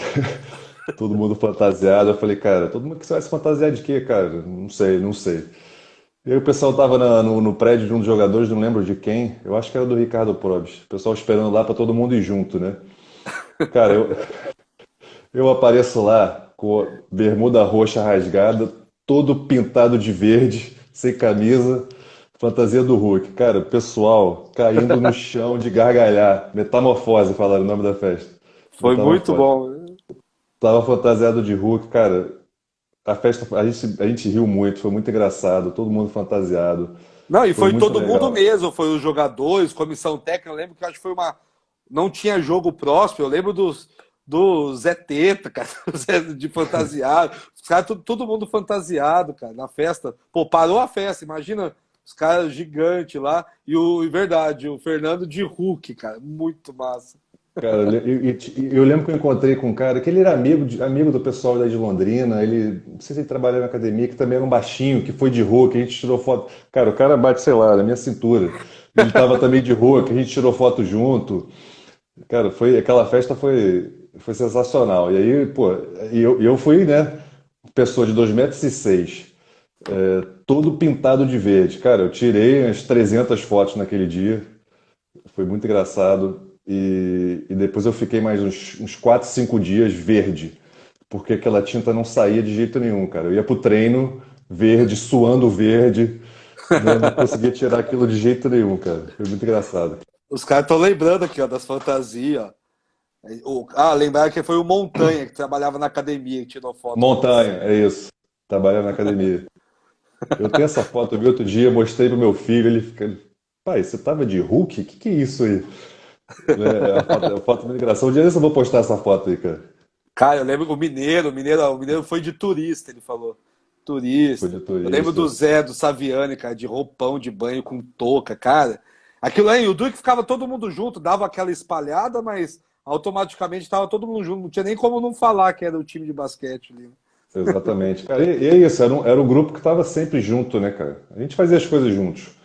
todo mundo fantasiado. Eu falei, cara, todo mundo que vai se fantasiar de quê, cara? Não sei, não sei. E aí o pessoal tava no prédio de um dos jogadores, não lembro de quem, eu acho que era do Ricardo Probst. O pessoal esperando lá pra todo mundo ir junto, né? Cara, eu apareço lá com a bermuda roxa rasgada, todo pintado de verde, sem camisa, fantasia do Hulk. Cara, o pessoal caindo no chão de gargalhar. Metamorfose, falaram o nome da festa. Foi muito Metamorfose. bom. Tava fantasiado de Hulk, cara. A festa, a gente riu muito, foi muito engraçado, todo mundo fantasiado. Não, e Foi foi muito todo mundo legal. mesmo, foi os jogadores, comissão técnica. Eu lembro que eu acho que foi uma. Não tinha jogo próximo, eu lembro do Zé Teta, cara, o Zé de fantasiado. Os caras, todo mundo fantasiado, cara, na festa. Pô, parou a festa, imagina os caras gigantes lá. E verdade, o Fernando de Hulk, cara, muito massa. Cara, eu lembro que eu encontrei com um cara que ele era amigo do pessoal daí de Londrina. Ele, não sei se ele trabalhava na academia, que também era um baixinho, que foi de rua, que a gente tirou foto. Cara, o cara bate, sei lá, na minha cintura. Ele tava também de rua, que a gente tirou foto junto. Cara, aquela festa foi sensacional. E aí, pô, e eu fui, né, pessoa de 2,06 m, todo pintado de verde. Cara, eu tirei umas 300 fotos naquele dia. Foi muito engraçado. E depois eu fiquei mais uns 4, 5 dias verde, porque aquela tinta não saía de jeito nenhum, cara. Eu ia pro treino verde, suando verde, né? Não conseguia tirar aquilo de jeito nenhum, cara. Foi muito engraçado. Os caras estão lembrando aqui, ó, das fantasias, ó. Lembrar que foi o Montanha, que trabalhava na academia, que tirou foto com você. Montanha, é isso. Trabalhando na academia. Eu tenho essa foto, eu vi outro dia, mostrei pro meu filho, ele fica, pai, você tava de Hulk? O que que é isso aí? A foto é muito engraçada. Um dia desse eu vou postar essa foto aí, cara. Cara, eu lembro que o mineiro foi de turista, ele falou. Foi Turista. de Eu lembro turista. do Zé, do Saviani, cara, de roupão de banho com touca, cara. Aquilo aí, o Duque ficava todo mundo junto, dava aquela espalhada, mas automaticamente estava todo mundo junto. Não tinha nem como não falar que era o time de basquete ali, né? Exatamente. Cara, e é isso, era um grupo que estava sempre junto, né, cara? A gente fazia as coisas juntos.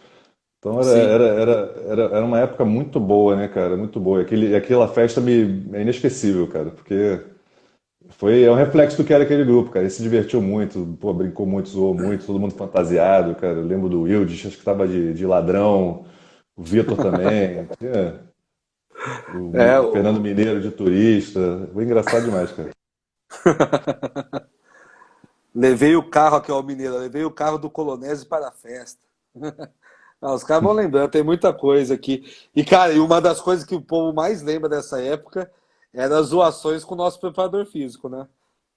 Então era, Sim. era, era, era, era uma época muito boa, né, cara? Muito boa. Aquela festa é inesquecível, cara, porque é um reflexo do que era aquele grupo, cara. Ele se divertiu muito, pô, brincou muito, zoou muito, todo mundo fantasiado, cara. Eu lembro do Wildes, acho que estava de ladrão, o Vitor também, É, o Fernando Mineiro de turista. Foi engraçado demais, cara. levei o carro aqui, ó, mineiro, levei o carro do Colonese para a festa. Ah, os caras vão lembrando, tem muita coisa aqui. E, cara, e uma das coisas que o povo mais lembra dessa época era as zoações com o nosso preparador físico, né?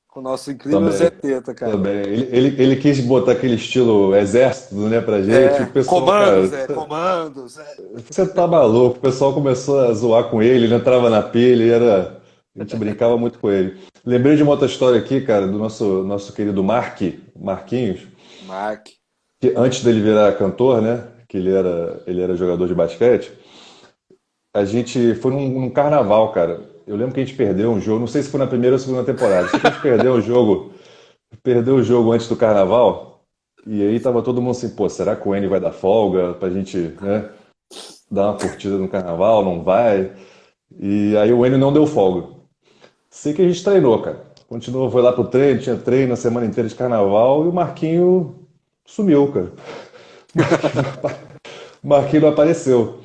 Com o nosso incrível Zé Também. Teta, cara. Também. Ele quis botar aquele estilo exército, né, pra gente. O pessoal, cara, Comandos, comandos. É. você tá maluco. O pessoal começou a zoar com ele entrava na pilha, a gente brincava muito com ele. Lembrei de uma outra história aqui, cara, do nosso querido Marquinhos, Mark. que antes dele virar cantor, né, que ele era jogador de basquete, a gente foi num carnaval, cara. Eu lembro que a gente perdeu um jogo, não sei se foi na primeira ou segunda temporada, sei que a gente perdeu o jogo antes do carnaval, e aí tava todo mundo assim, pô, será que o N vai dar folga pra gente, né, dar uma curtida no carnaval? Não vai? E aí o N não deu folga. Sei que a gente treinou, cara. Continuou, foi lá pro treino, tinha treino a semana inteira de carnaval, e o Marquinho sumiu, cara. O Marquinho não apareceu.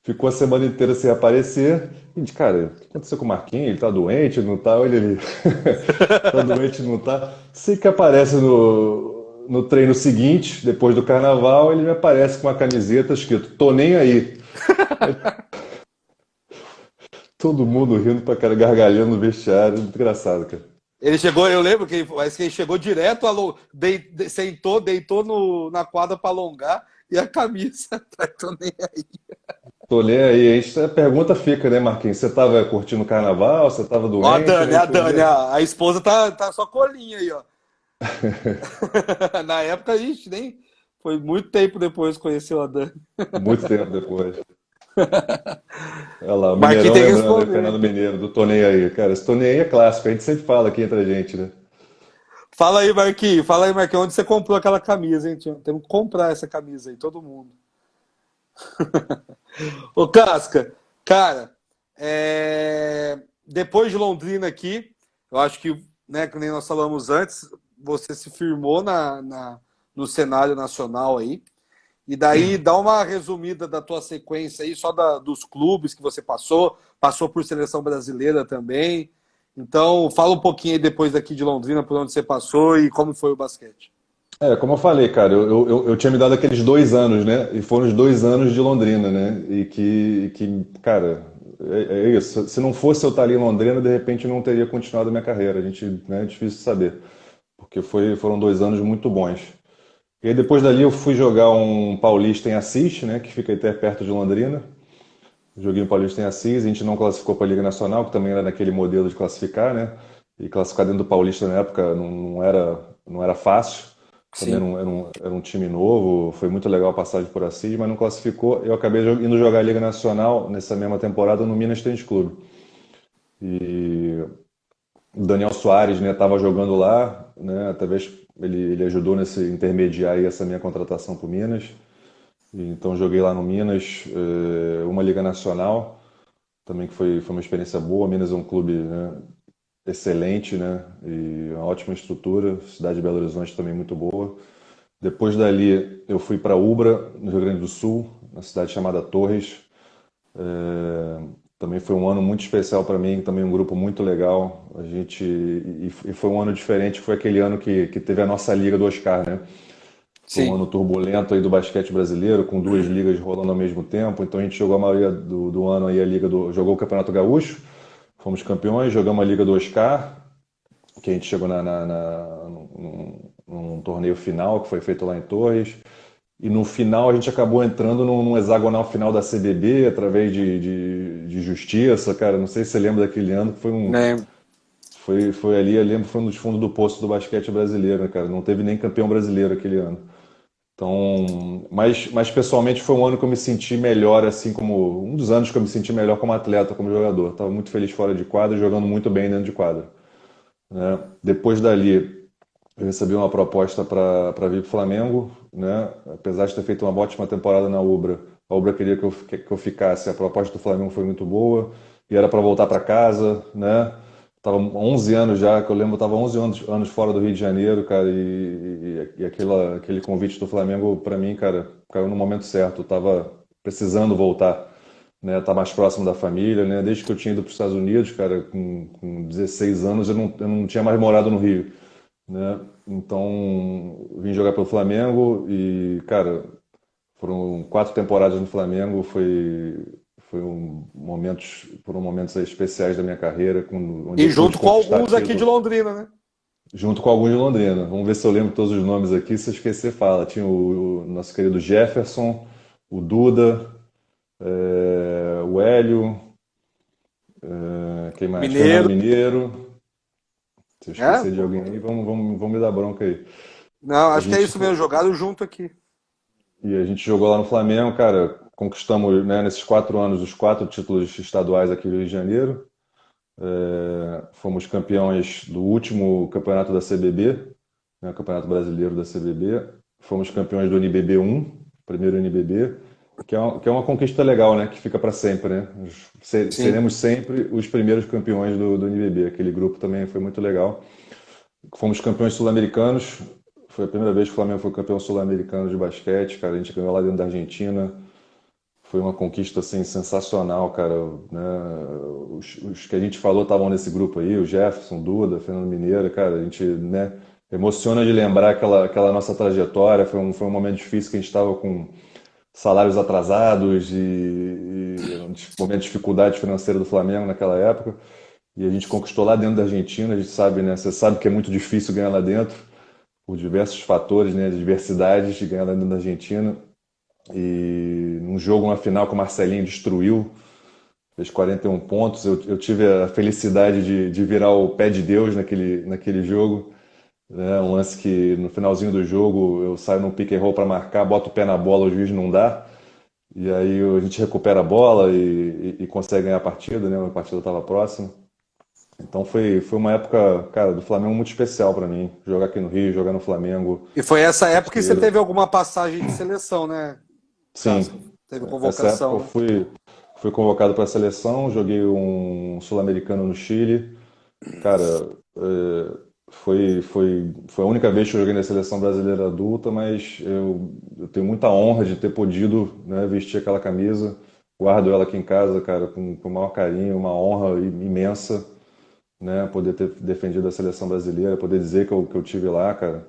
Ficou a semana inteira sem aparecer. E, cara, o que aconteceu com o Marquinhos? Ele tá doente, não tá? Olha ele. Tá doente, não tá? Sei que aparece no treino seguinte, depois do carnaval, ele me aparece com uma camiseta escrito: tô nem aí. Todo mundo rindo pra cara, gargalhando no vestiário. Muito engraçado, cara. Ele chegou, eu lembro que mas que ele chegou direto, sentou, deitou na quadra para alongar e a camisa, tá, tô nem aí. Tô nem aí. A pergunta fica, né, Marquinhos? Você tava curtindo o carnaval? Você tava Ó, doente? Né? A Foi um Dani, dia... a esposa tá só colinha aí, ó. Na época, a gente nem. Foi muito tempo depois que conheceu a Dani. Muito tempo depois. Olha lá, o Marquinhos Mineirão tem que lembrando aí, responder. Fernando Mineiro, do Torneio aí. Cara, esse torneio aí é clássico, a gente sempre fala aqui entre a gente, né? Fala aí, Marquinhos, onde você comprou aquela camisa, hein, tio? Temos que comprar essa camisa aí, todo mundo. Ô, Casca, cara, depois de Londrina aqui, eu acho que, né, que nem nós falamos antes, você se firmou no cenário nacional aí. E daí dá uma resumida da tua sequência aí, só dos clubes que você passou por seleção brasileira também. Então, fala um pouquinho aí depois daqui de Londrina, por onde você passou e como foi o basquete. Como eu falei, cara, eu tinha me dado aqueles 2 anos, né? E foram os 2 anos de Londrina, né? Cara, é isso. Se não fosse eu estar ali em Londrina, de repente eu não teria continuado a minha carreira. A gente, né, é difícil saber. Porque foram 2 anos muito bons. E aí depois dali eu fui jogar um Paulista em Assis, né? Que fica até perto de Londrina. Joguei um Paulista em Assis, a gente não classificou para a Liga Nacional, que também era naquele modelo de classificar, né? E classificar dentro do Paulista na época não era fácil. Também Sim. era um time novo, foi muito legal a passagem por Assis, mas não classificou. Eu acabei indo jogar a Liga Nacional nessa mesma temporada no Minas Tênis Clube. E o Daniel Soares, né, estava jogando lá, né? Talvez ele ajudou nesse intermediar aí essa minha contratação para o Minas. Então joguei lá no Minas, uma Liga Nacional também que foi uma experiência boa. Minas é um clube, né, excelente, né, e uma ótima estrutura. Cidade de Belo Horizonte também muito boa. Depois dali eu fui para Ubra, no Rio Grande do Sul, na cidade chamada Torres. Também foi um ano muito especial para mim, também um grupo muito legal. E foi um ano diferente, foi aquele ano que teve a nossa liga do Oscar, né? Foi um Sim. ano turbulento aí do basquete brasileiro, com duas ligas rolando ao mesmo tempo. Então a gente jogou a maioria do ano aí jogou o Campeonato Gaúcho, fomos campeões, jogamos a Liga do Oscar, que a gente chegou num torneio final que foi feito lá em Torres. E no final a gente acabou entrando num hexagonal final da CBB através de justiça, cara. Não sei se você lembra daquele ano, que Lembro. foi ali, eu lembro, foi um dos fundos do poço do basquete brasileiro, né, cara. Não teve nem campeão brasileiro aquele ano. Então, mas pessoalmente foi um ano que eu me senti melhor, assim como um dos anos que eu me senti melhor como atleta, como jogador. Estava muito feliz fora de quadra, jogando muito bem dentro de quadra, né? Depois dali, eu recebi uma proposta para vir para o Flamengo, né? Apesar de ter feito uma ótima temporada na Ubra, a Ubra queria que eu ficasse. A proposta do Flamengo foi muito boa e era para voltar para casa, né? Tava 11 anos já, que eu lembro, eu tava 11 anos fora do Rio de Janeiro, cara, e aquele convite do Flamengo para mim, cara, caiu no momento certo. Eu tava precisando voltar, né? Tá mais próximo da família, né? Desde que eu tinha ido para os Estados Unidos, cara, com 16 anos, eu não tinha mais morado no Rio, né? Então, vim jogar pelo Flamengo e, cara, foram 4 temporadas no Flamengo, foram momentos aí especiais da minha carreira, onde E eu pude junto com conquistar alguns aqui de títulos, Londrina, né? junto com alguns de Londrina. Vamos ver se eu lembro todos os nomes aqui, se eu esquecer, fala. Tinha o nosso querido Jefferson, o Duda, o Hélio, quem mais? Fernando Mineiro. Mineiro. Se eu É? esquecer de alguém aí, vamos me dar bronca aí. Não, A acho que é gente, isso mesmo, jogaram junto aqui. E a gente jogou lá no Flamengo, cara, conquistamos, né, nesses 4 anos os 4 títulos estaduais aqui do Rio de Janeiro. Fomos campeões do último campeonato da CBB, né, Campeonato Brasileiro da CBB. Fomos campeões do NBB 1, primeiro NBB, que é uma conquista legal, né, que fica para sempre, né? Sim. Seremos sempre os primeiros campeões do NBB. Aquele grupo também foi muito legal. Fomos campeões sul-americanos. Foi a primeira vez que o Flamengo foi campeão sul-americano de basquete, cara. A gente ganhou lá dentro da Argentina. Foi uma conquista assim sensacional, cara, né? Os que a gente falou estavam nesse grupo aí, o Jefferson, Duda, Fernando Mineiro, cara, a gente, né, emociona de lembrar aquela nossa trajetória. Foi um momento difícil que a gente estava com salários atrasados e momento de dificuldade financeira do Flamengo naquela época, e a gente conquistou lá dentro da Argentina. A gente sabe, né? Você sabe que é muito difícil ganhar lá dentro, por diversos fatores, né? De diversidades de ganhar lá dentro da Argentina. E num jogo, uma final que o Marcelinho destruiu, fez 41 pontos. Eu tive a felicidade de virar o pé de Deus naquele jogo, né? Um lance que no finalzinho do jogo eu saio num pick and roll para marcar, boto o pé na bola, o juiz não dá. E aí a gente recupera a bola e consegue ganhar a partida, né? A partida estava próxima. Então foi uma época, cara, do Flamengo muito especial para mim. Jogar aqui no Rio, jogar no Flamengo. E foi essa época que você Inteiro. teve alguma passagem de seleção, né, Sim, Casca? Teve essa época convocação, eu né? fui convocado para a seleção, joguei um sul-americano no Chile. Cara, foi a única vez que eu joguei na seleção brasileira adulta, mas eu tenho muita honra de ter podido, né, vestir aquela camisa. Guardo ela aqui em casa, cara, com o maior carinho, uma honra imensa, né, poder ter defendido a seleção brasileira, poder dizer que eu tive lá, cara.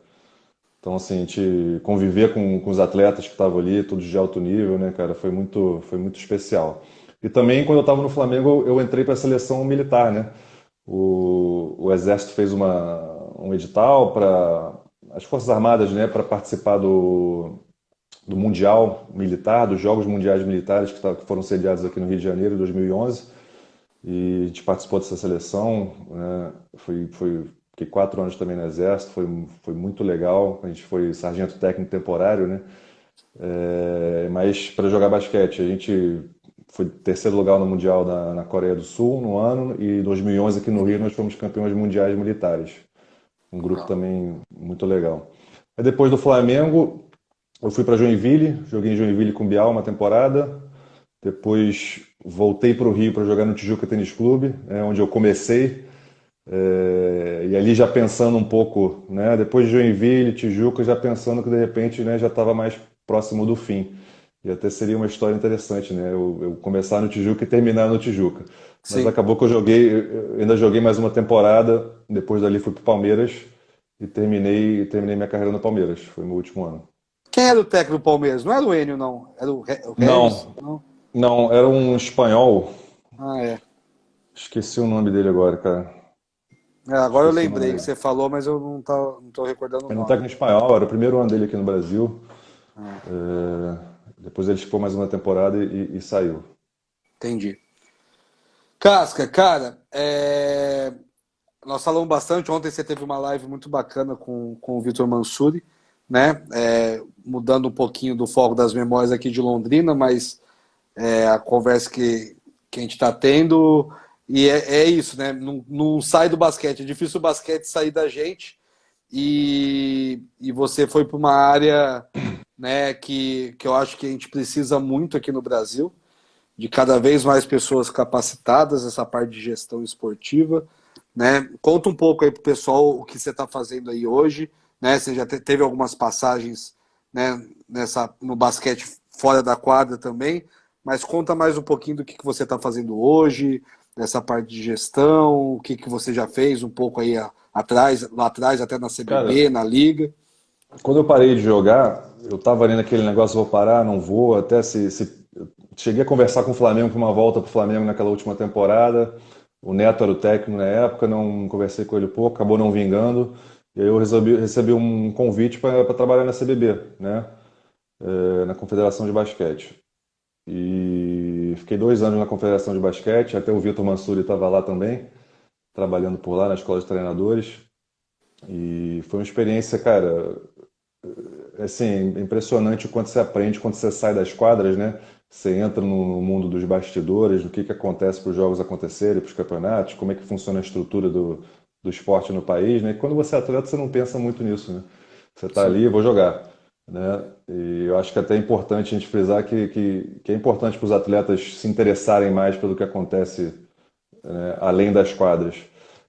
Então, assim, a gente conviver com os atletas que estavam ali, todos de alto nível, né, cara, foi muito especial. E também, quando eu estava no Flamengo, eu entrei para a seleção militar, né? O Exército fez um edital para as Forças Armadas, né, para participar do Mundial Militar, dos Jogos Mundiais Militares que foram sediados aqui no Rio de Janeiro em 2011. E a gente participou dessa seleção, né? Fiquei 4 anos também no Exército, foi muito legal. A gente foi sargento técnico temporário, né? Mas para jogar basquete, a gente foi terceiro lugar no Mundial na Coreia do Sul no ano, e em 2011 aqui no Rio nós fomos campeões mundiais militares. Um grupo Legal. também muito legal. Aí depois do Flamengo, eu fui para Joinville, joguei em Joinville com o Bial uma temporada. Depois voltei para o Rio para jogar no Tijuca Tênis Clube, onde eu comecei. E ali já pensando um pouco, né? Depois de Joinville, Tijuca, já pensando que de repente, né, já estava mais próximo do fim. E até seria uma história interessante, né? Eu começar no Tijuca e terminar no Tijuca. Mas Sim. acabou que eu ainda joguei mais uma temporada. Depois dali fui para o Palmeiras e terminei minha carreira no Palmeiras. Foi meu último ano. Quem era o técnico do Palmeiras? Não era o Enio, não. Era o Regis? Não, Não. não, era um espanhol. Ah, é. Esqueci o nome dele agora, cara. É, agora eu Esqueci o nome lembrei que dele. você falou, mas eu não tô recordando o Era um nome. técnico espanhol, era o primeiro ano dele aqui no Brasil. Ah, Depois ele ficou mais uma temporada e saiu. entendi. Casca, cara, nós falamos bastante. Ontem você teve uma live muito bacana com o Vitor Mansuri, né? Mudando um pouquinho do foco das memórias aqui de Londrina, mas a conversa que a gente está tendo. E é isso, né? Não sai do basquete. É difícil o basquete sair da gente. E você foi para uma área, né, que eu acho que a gente precisa muito aqui no Brasil, de cada vez mais pessoas capacitadas, essa parte de gestão esportiva, né? Conta um pouco aí pro pessoal o que você está fazendo aí hoje, né? Você já teve algumas passagens, né, no basquete fora da quadra também, mas conta mais um pouquinho do que você está fazendo hoje, nessa parte de gestão, o que você já fez um pouco aí atrás, lá atrás, até na Cara, CBB, na Liga. quando eu parei de jogar, eu tava ali naquele negócio, vou parar, não vou, até se cheguei a conversar com o Flamengo para uma volta pro Flamengo naquela última temporada. O Neto era o técnico na época, não conversei com ele pouco, acabou não vingando. E aí eu recebi um convite para trabalhar na CBB, né? Na Confederação de Basquete. E fiquei 2 anos na Confederação de Basquete, até o Vitor Mansuri estava lá também, trabalhando por lá na Escola de Treinadores. E foi uma experiência, cara, assim, impressionante o quanto você aprende quando você sai das quadras, né? Você entra no mundo dos bastidores, do que acontece para os jogos acontecerem, para os campeonatos, como é que funciona a estrutura do esporte no país, né? E quando você é atleta, você não pensa muito nisso, né? Você está Sim. ali, vou jogar, né? E eu acho que até é importante a gente frisar que é importante para os atletas se interessarem mais pelo que acontece, né, além das quadras.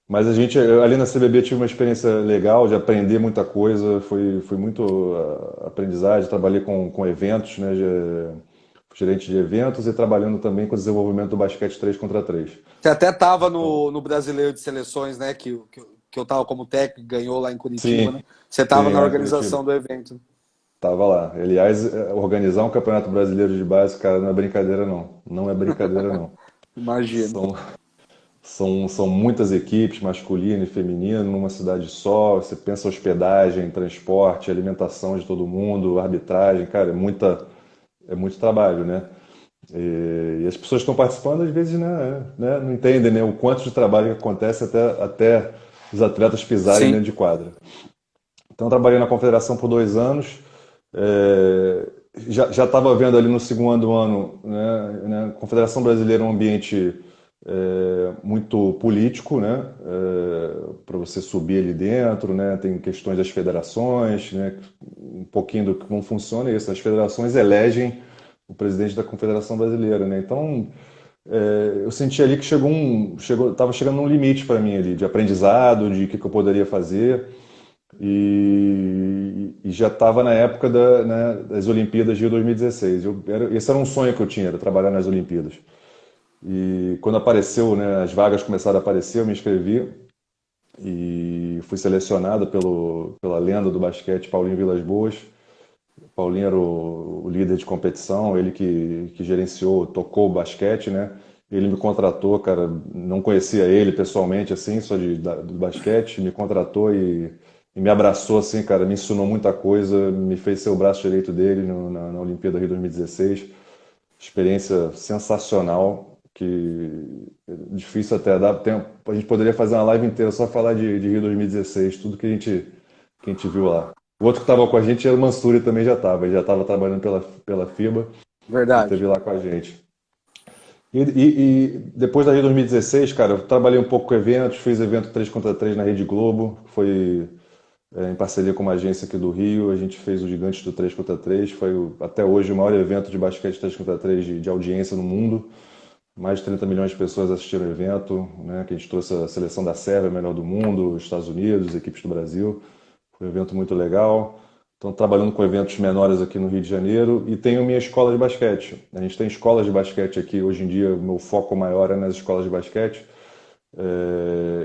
Mas a gente, ali na CBB, tive uma experiência legal de aprender muita coisa, foi muito aprendizagem. Trabalhei com eventos, né, gerente de eventos, e trabalhando também com o desenvolvimento do basquete 3 contra 3. Você até estava Então, no Brasileiro de Seleções, né? Que eu estava como técnico, ganhou lá em Curitiba, sim, né? Você estava sim, na lá em Curitiba. organização do evento. Tava lá. Aliás, organizar um campeonato brasileiro de base, cara, não é brincadeira não. Não é brincadeira não. Imagino. São, são muitas equipes, masculino e feminino, numa cidade só. Você pensa hospedagem, transporte, alimentação de todo mundo, arbitragem, cara, é muito trabalho, né? E as pessoas que estão participando, às vezes, né, não entendem, né, o quanto de trabalho que acontece até os atletas pisarem Sim. dentro de quadra. Então, trabalhei na confederação por 2 anos. É, já estava vendo ali no segundo ano, né, Confederação Brasileira é um ambiente muito político, né, para você subir ali dentro, né, tem questões das federações, né, um pouquinho do que como funciona isso. As federações elegem o presidente da Confederação Brasileira, né? Então, eu senti ali que estava chegando num limite para mim ali de aprendizado, de que eu poderia fazer. E já estava na época das Olimpíadas de Rio 2016. Esse era um sonho que eu tinha, era trabalhar nas Olimpíadas. E quando apareceu, né, as vagas começaram a aparecer, eu me inscrevi e fui selecionado pela lenda do basquete, Paulinho Vilas Boas. Paulinho era o líder de competição, ele que gerenciou, tocou o basquete, né? Ele me contratou, cara, não conhecia ele pessoalmente, assim, só do basquete, me contratou e me abraçou, assim, cara, me ensinou muita coisa, me fez ser o braço direito dele na Olimpíada Rio 2016. Experiência sensacional, que é difícil até dar tempo. A gente poderia fazer uma live inteira só falar de Rio 2016, tudo que a gente viu lá. O outro que estava com a gente era o Mansuri, também já estava. Ele já estava trabalhando pela FIBA e Verdade. esteve lá com a gente. E depois da Rio 2016, cara, eu trabalhei um pouco com eventos, fiz evento 3 contra 3 na Rede Globo, foi em parceria com uma agência aqui do Rio, a gente fez o Gigantes do 3 contra 3, foi até hoje o maior evento de basquete 3 contra 3 de audiência no mundo. Mais de 30 milhões de pessoas assistiram o evento, né, que a gente trouxe a seleção da Sérvia, melhor do mundo, os Estados Unidos, equipes do Brasil. Foi um evento muito legal. Estou trabalhando com eventos menores aqui no Rio de Janeiro e tenho minha escola de basquete. A gente tem escolas de basquete aqui. Hoje em dia, o meu foco maior é nas escolas de basquete,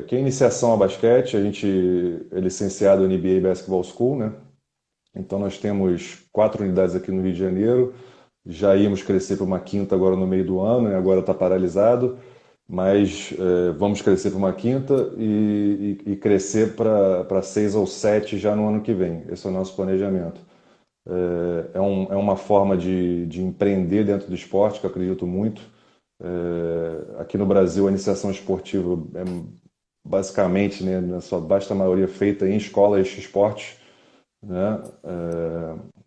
que é iniciação a basquete. A gente é licenciado no NBA Basketball School, né? Então nós temos 4 unidades aqui no Rio de Janeiro. Já íamos crescer para uma quinta agora no meio do ano, e agora está paralisado, mas vamos crescer para uma quinta e crescer para 6 ou 7 já no ano que vem. Esse é o nosso planejamento. É uma forma de empreender dentro do esporte, que eu acredito muito. Aqui no Brasil, a iniciação esportiva é basicamente, né, na sua vasta maioria, feita em escolas de esportes, né?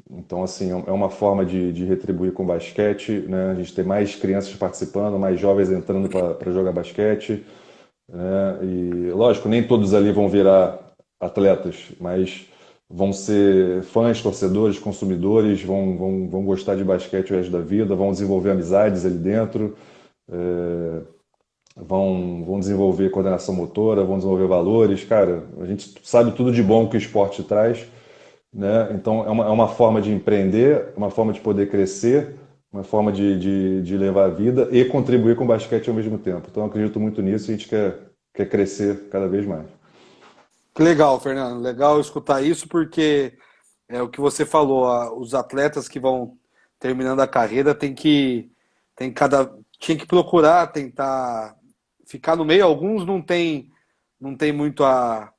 Então, assim, é uma forma de retribuir com basquete, né? A gente tem mais crianças participando, mais jovens entrando para jogar basquete, né? E, lógico, nem todos ali vão virar atletas, mas vão ser fãs, torcedores, consumidores, vão gostar de basquete o resto da vida, vão desenvolver amizades ali dentro, é, vão desenvolver coordenação motora, vão desenvolver valores. Cara, a gente sabe tudo de bom que o esporte traz, né? Então é uma forma de empreender, uma forma de poder crescer, uma forma de levar a vida e contribuir com o basquete ao mesmo tempo. Então eu acredito muito nisso e a gente quer crescer cada vez mais. Que legal, Fernando. Legal escutar isso, porque é o que você falou, os atletas que vão terminando a carreira tinha que procurar tentar ficar no meio. Alguns não tem muito a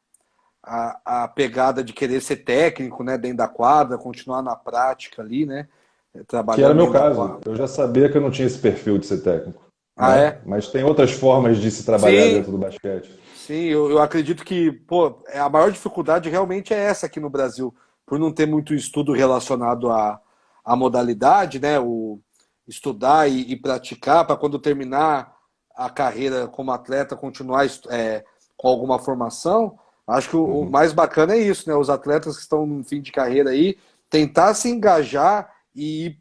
pegada de querer ser técnico, né, dentro da quadra, continuar na prática ali, né, Que era trabalhando meu dentro da caso. quadra. Eu já sabia que eu não tinha esse perfil de ser técnico, Ah, né? é? Mas tem outras formas de se trabalhar Sim, dentro do basquete. sim, eu acredito que, pô, a maior dificuldade realmente é essa aqui no Brasil, por não ter muito estudo relacionado à modalidade, né? O estudar e praticar para quando terminar a carreira como atleta continuar com alguma formação. Acho que o Uhum. mais bacana é isso, né? Os atletas que estão no fim de carreira aí tentar se engajar e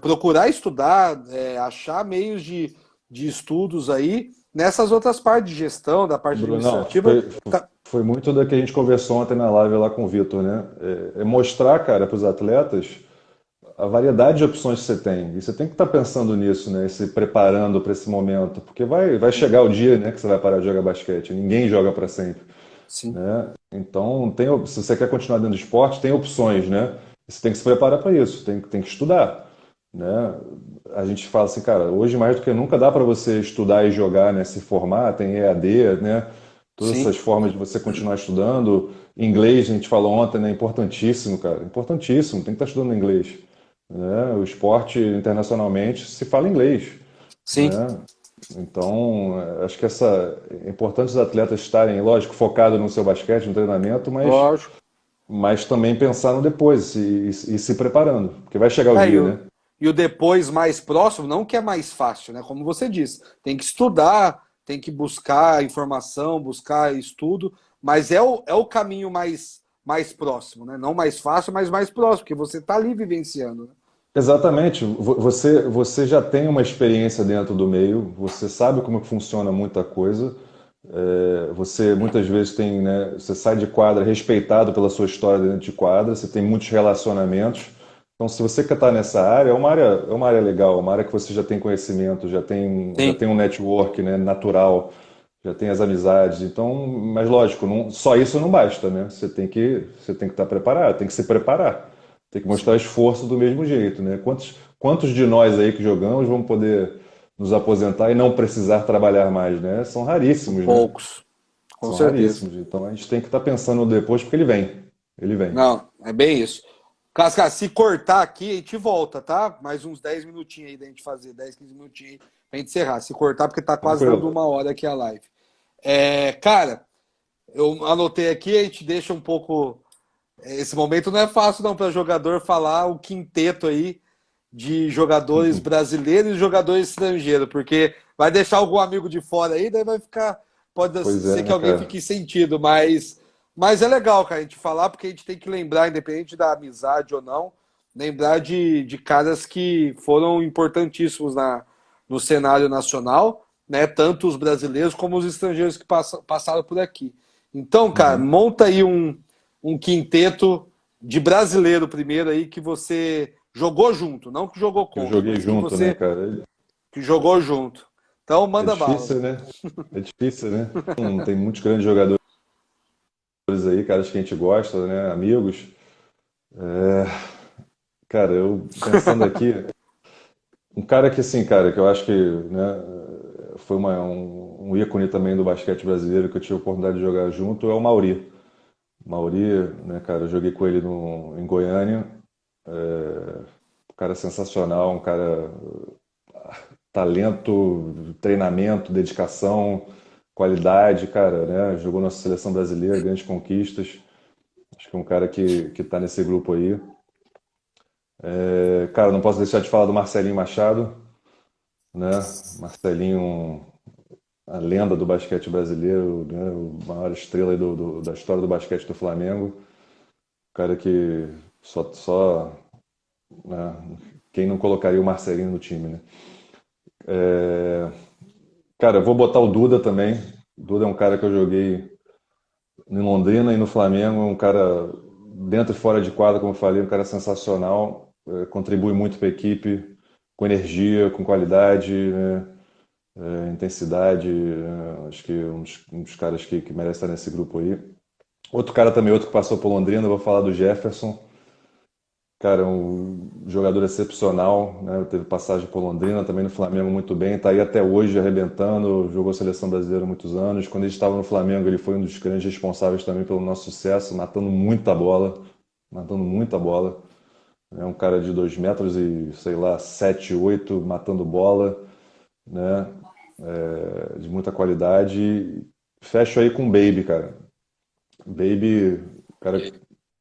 procurar estudar, achar meios de estudos aí nessas outras partes de gestão, da parte Brunão, administrativa. Tá- foi muito da que a gente conversou ontem na live lá com o Vitor, né? É mostrar, cara, para os atletas a variedade de opções que você tem. E você tem que estar pensando nisso, né? Se preparando para esse momento, porque vai chegar o dia, né, que você vai parar de jogar basquete. Ninguém joga para sempre, Sim, né? Então, se você quer continuar dentro do esporte, tem opções, né? Você tem que se preparar para isso, tem que estudar, né? A gente fala assim, cara, hoje mais do que nunca dá para você estudar e jogar, né? Se formar, tem EAD, né? Todas essas Sim, formas de você continuar estudando. Inglês, a gente falou ontem, né? Importantíssimo, cara, importantíssimo, tem que estar estudando inglês, né? O esporte internacionalmente se fala inglês, sim, né? Então, acho que é importante os atletas estarem, lógico, focados no seu basquete, no treinamento, lógico. mas também pensar no depois e se preparando, porque vai chegar o É, dia, né? e o depois mais próximo, não que é mais fácil, né? Como você disse, tem que estudar, tem que buscar informação, buscar estudo, mas é o caminho mais próximo, né? Não mais fácil, mas mais próximo, porque você está ali vivenciando, né? Exatamente. Você já tem uma experiência dentro do meio, você sabe como que funciona muita coisa. Você muitas vezes tem, né? Você sai de quadra respeitado pela sua história dentro de quadra, você tem muitos relacionamentos. Então, se você quer estar nessa área, é uma área legal, uma área que você já tem conhecimento, já Sim, tem um network, né, natural, já tem as amizades. Então, mas lógico, só isso não basta, né? Você tem que estar preparado, tem que se preparar, tem que mostrar sim. esforço do mesmo jeito, né? Quantos de nós aí que jogamos vão poder nos aposentar e não precisar trabalhar mais, né? São raríssimos, né? Poucos, com São certeza. raríssimos. Então a gente tem que estar pensando no depois porque ele vem. Ele vem. Não, é bem isso. Casca, se cortar aqui, a gente volta, tá? Mais uns 10 minutinhos aí da gente fazer, 10, 15 minutinhos aí pra gente encerrar. Se cortar, porque tá quase dando Tranquilo. 1 hora aqui a live. Cara, eu anotei aqui, a gente deixa um pouco. Esse momento não é fácil, não, para jogador falar o quinteto aí de jogadores brasileiros e jogadores estrangeiros, porque vai deixar algum amigo de fora aí, daí vai ficar. Pode Pois é, ser que né, alguém cara? fique sentido, mas é legal, cara, a gente falar, porque a gente tem que lembrar, independente da amizade ou não, lembrar de caras que foram importantíssimos no cenário nacional, né? Tanto os brasileiros como os estrangeiros que passaram por aqui. Então, cara, Uhum. monta aí um quinteto de brasileiro primeiro aí que você jogou junto, não que jogou Que eu contra, joguei mas que junto, né, você cara? que jogou junto. Então, É manda bala. difícil, né? É difícil, né? Tem muitos grandes jogadores aí, caras que a gente gosta, né? Amigos. Cara, eu pensando aqui, um cara que assim, cara, que eu acho que, né, foi um ícone também do basquete brasileiro que eu tive a oportunidade de jogar junto é o Mauri. Mauri, né, cara, eu joguei com ele em Goiânia. Um cara sensacional, um cara talento, treinamento, dedicação, qualidade, cara, né? Jogou nossa seleção brasileira, grandes conquistas. Acho que é um cara que tá nesse grupo aí. Cara, não posso deixar de falar do Marcelinho Machado, né? Marcelinho, a lenda do basquete brasileiro, né? O maior estrela aí da história do basquete do Flamengo. Cara que só né? Quem não colocaria o Marcelinho no time, né? Cara, eu vou botar o Duda também. O Duda é um cara que eu joguei em Londrina e no Flamengo, um cara dentro e fora de quadra, como eu falei, um cara sensacional, contribui muito para a equipe, com energia, com qualidade, né? Intensidade, acho que um dos caras que merece estar nesse grupo aí. Outro cara também, outro que passou por Londrina, eu vou falar do Jefferson. Cara, um jogador excepcional, né? Teve passagem por Londrina, também no Flamengo muito bem, tá aí até hoje arrebentando, jogou a seleção brasileira há muitos anos. Quando ele estava no Flamengo, ele foi um dos grandes responsáveis também pelo nosso sucesso, matando muita bola. É um cara de 2 metros e, sei lá, 7, 8, matando bola, né? De muita qualidade. Fecho aí com o Baby, cara. Baby, cara,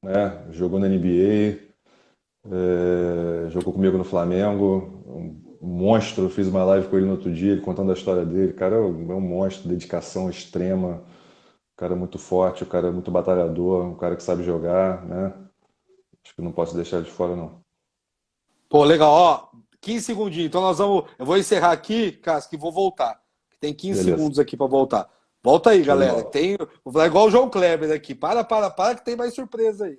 né? Jogou na NBA, jogou comigo no Flamengo, um monstro. Fiz uma live com ele no outro dia, ele contando a história dele. Cara, é um monstro, dedicação extrema, um cara muito forte, um cara muito batalhador, um cara que sabe jogar, né? Acho que não posso deixar de fora, não. Pô, legal. Ó, 15 segundinhos. Então nós vamos. Eu vou encerrar aqui, Casca, e vou voltar. Tem 15 Beleza, segundos aqui para voltar. Volta aí, show de galera. bola. Vou falar igual o João Kleber aqui. Para, que tem mais surpresa aí.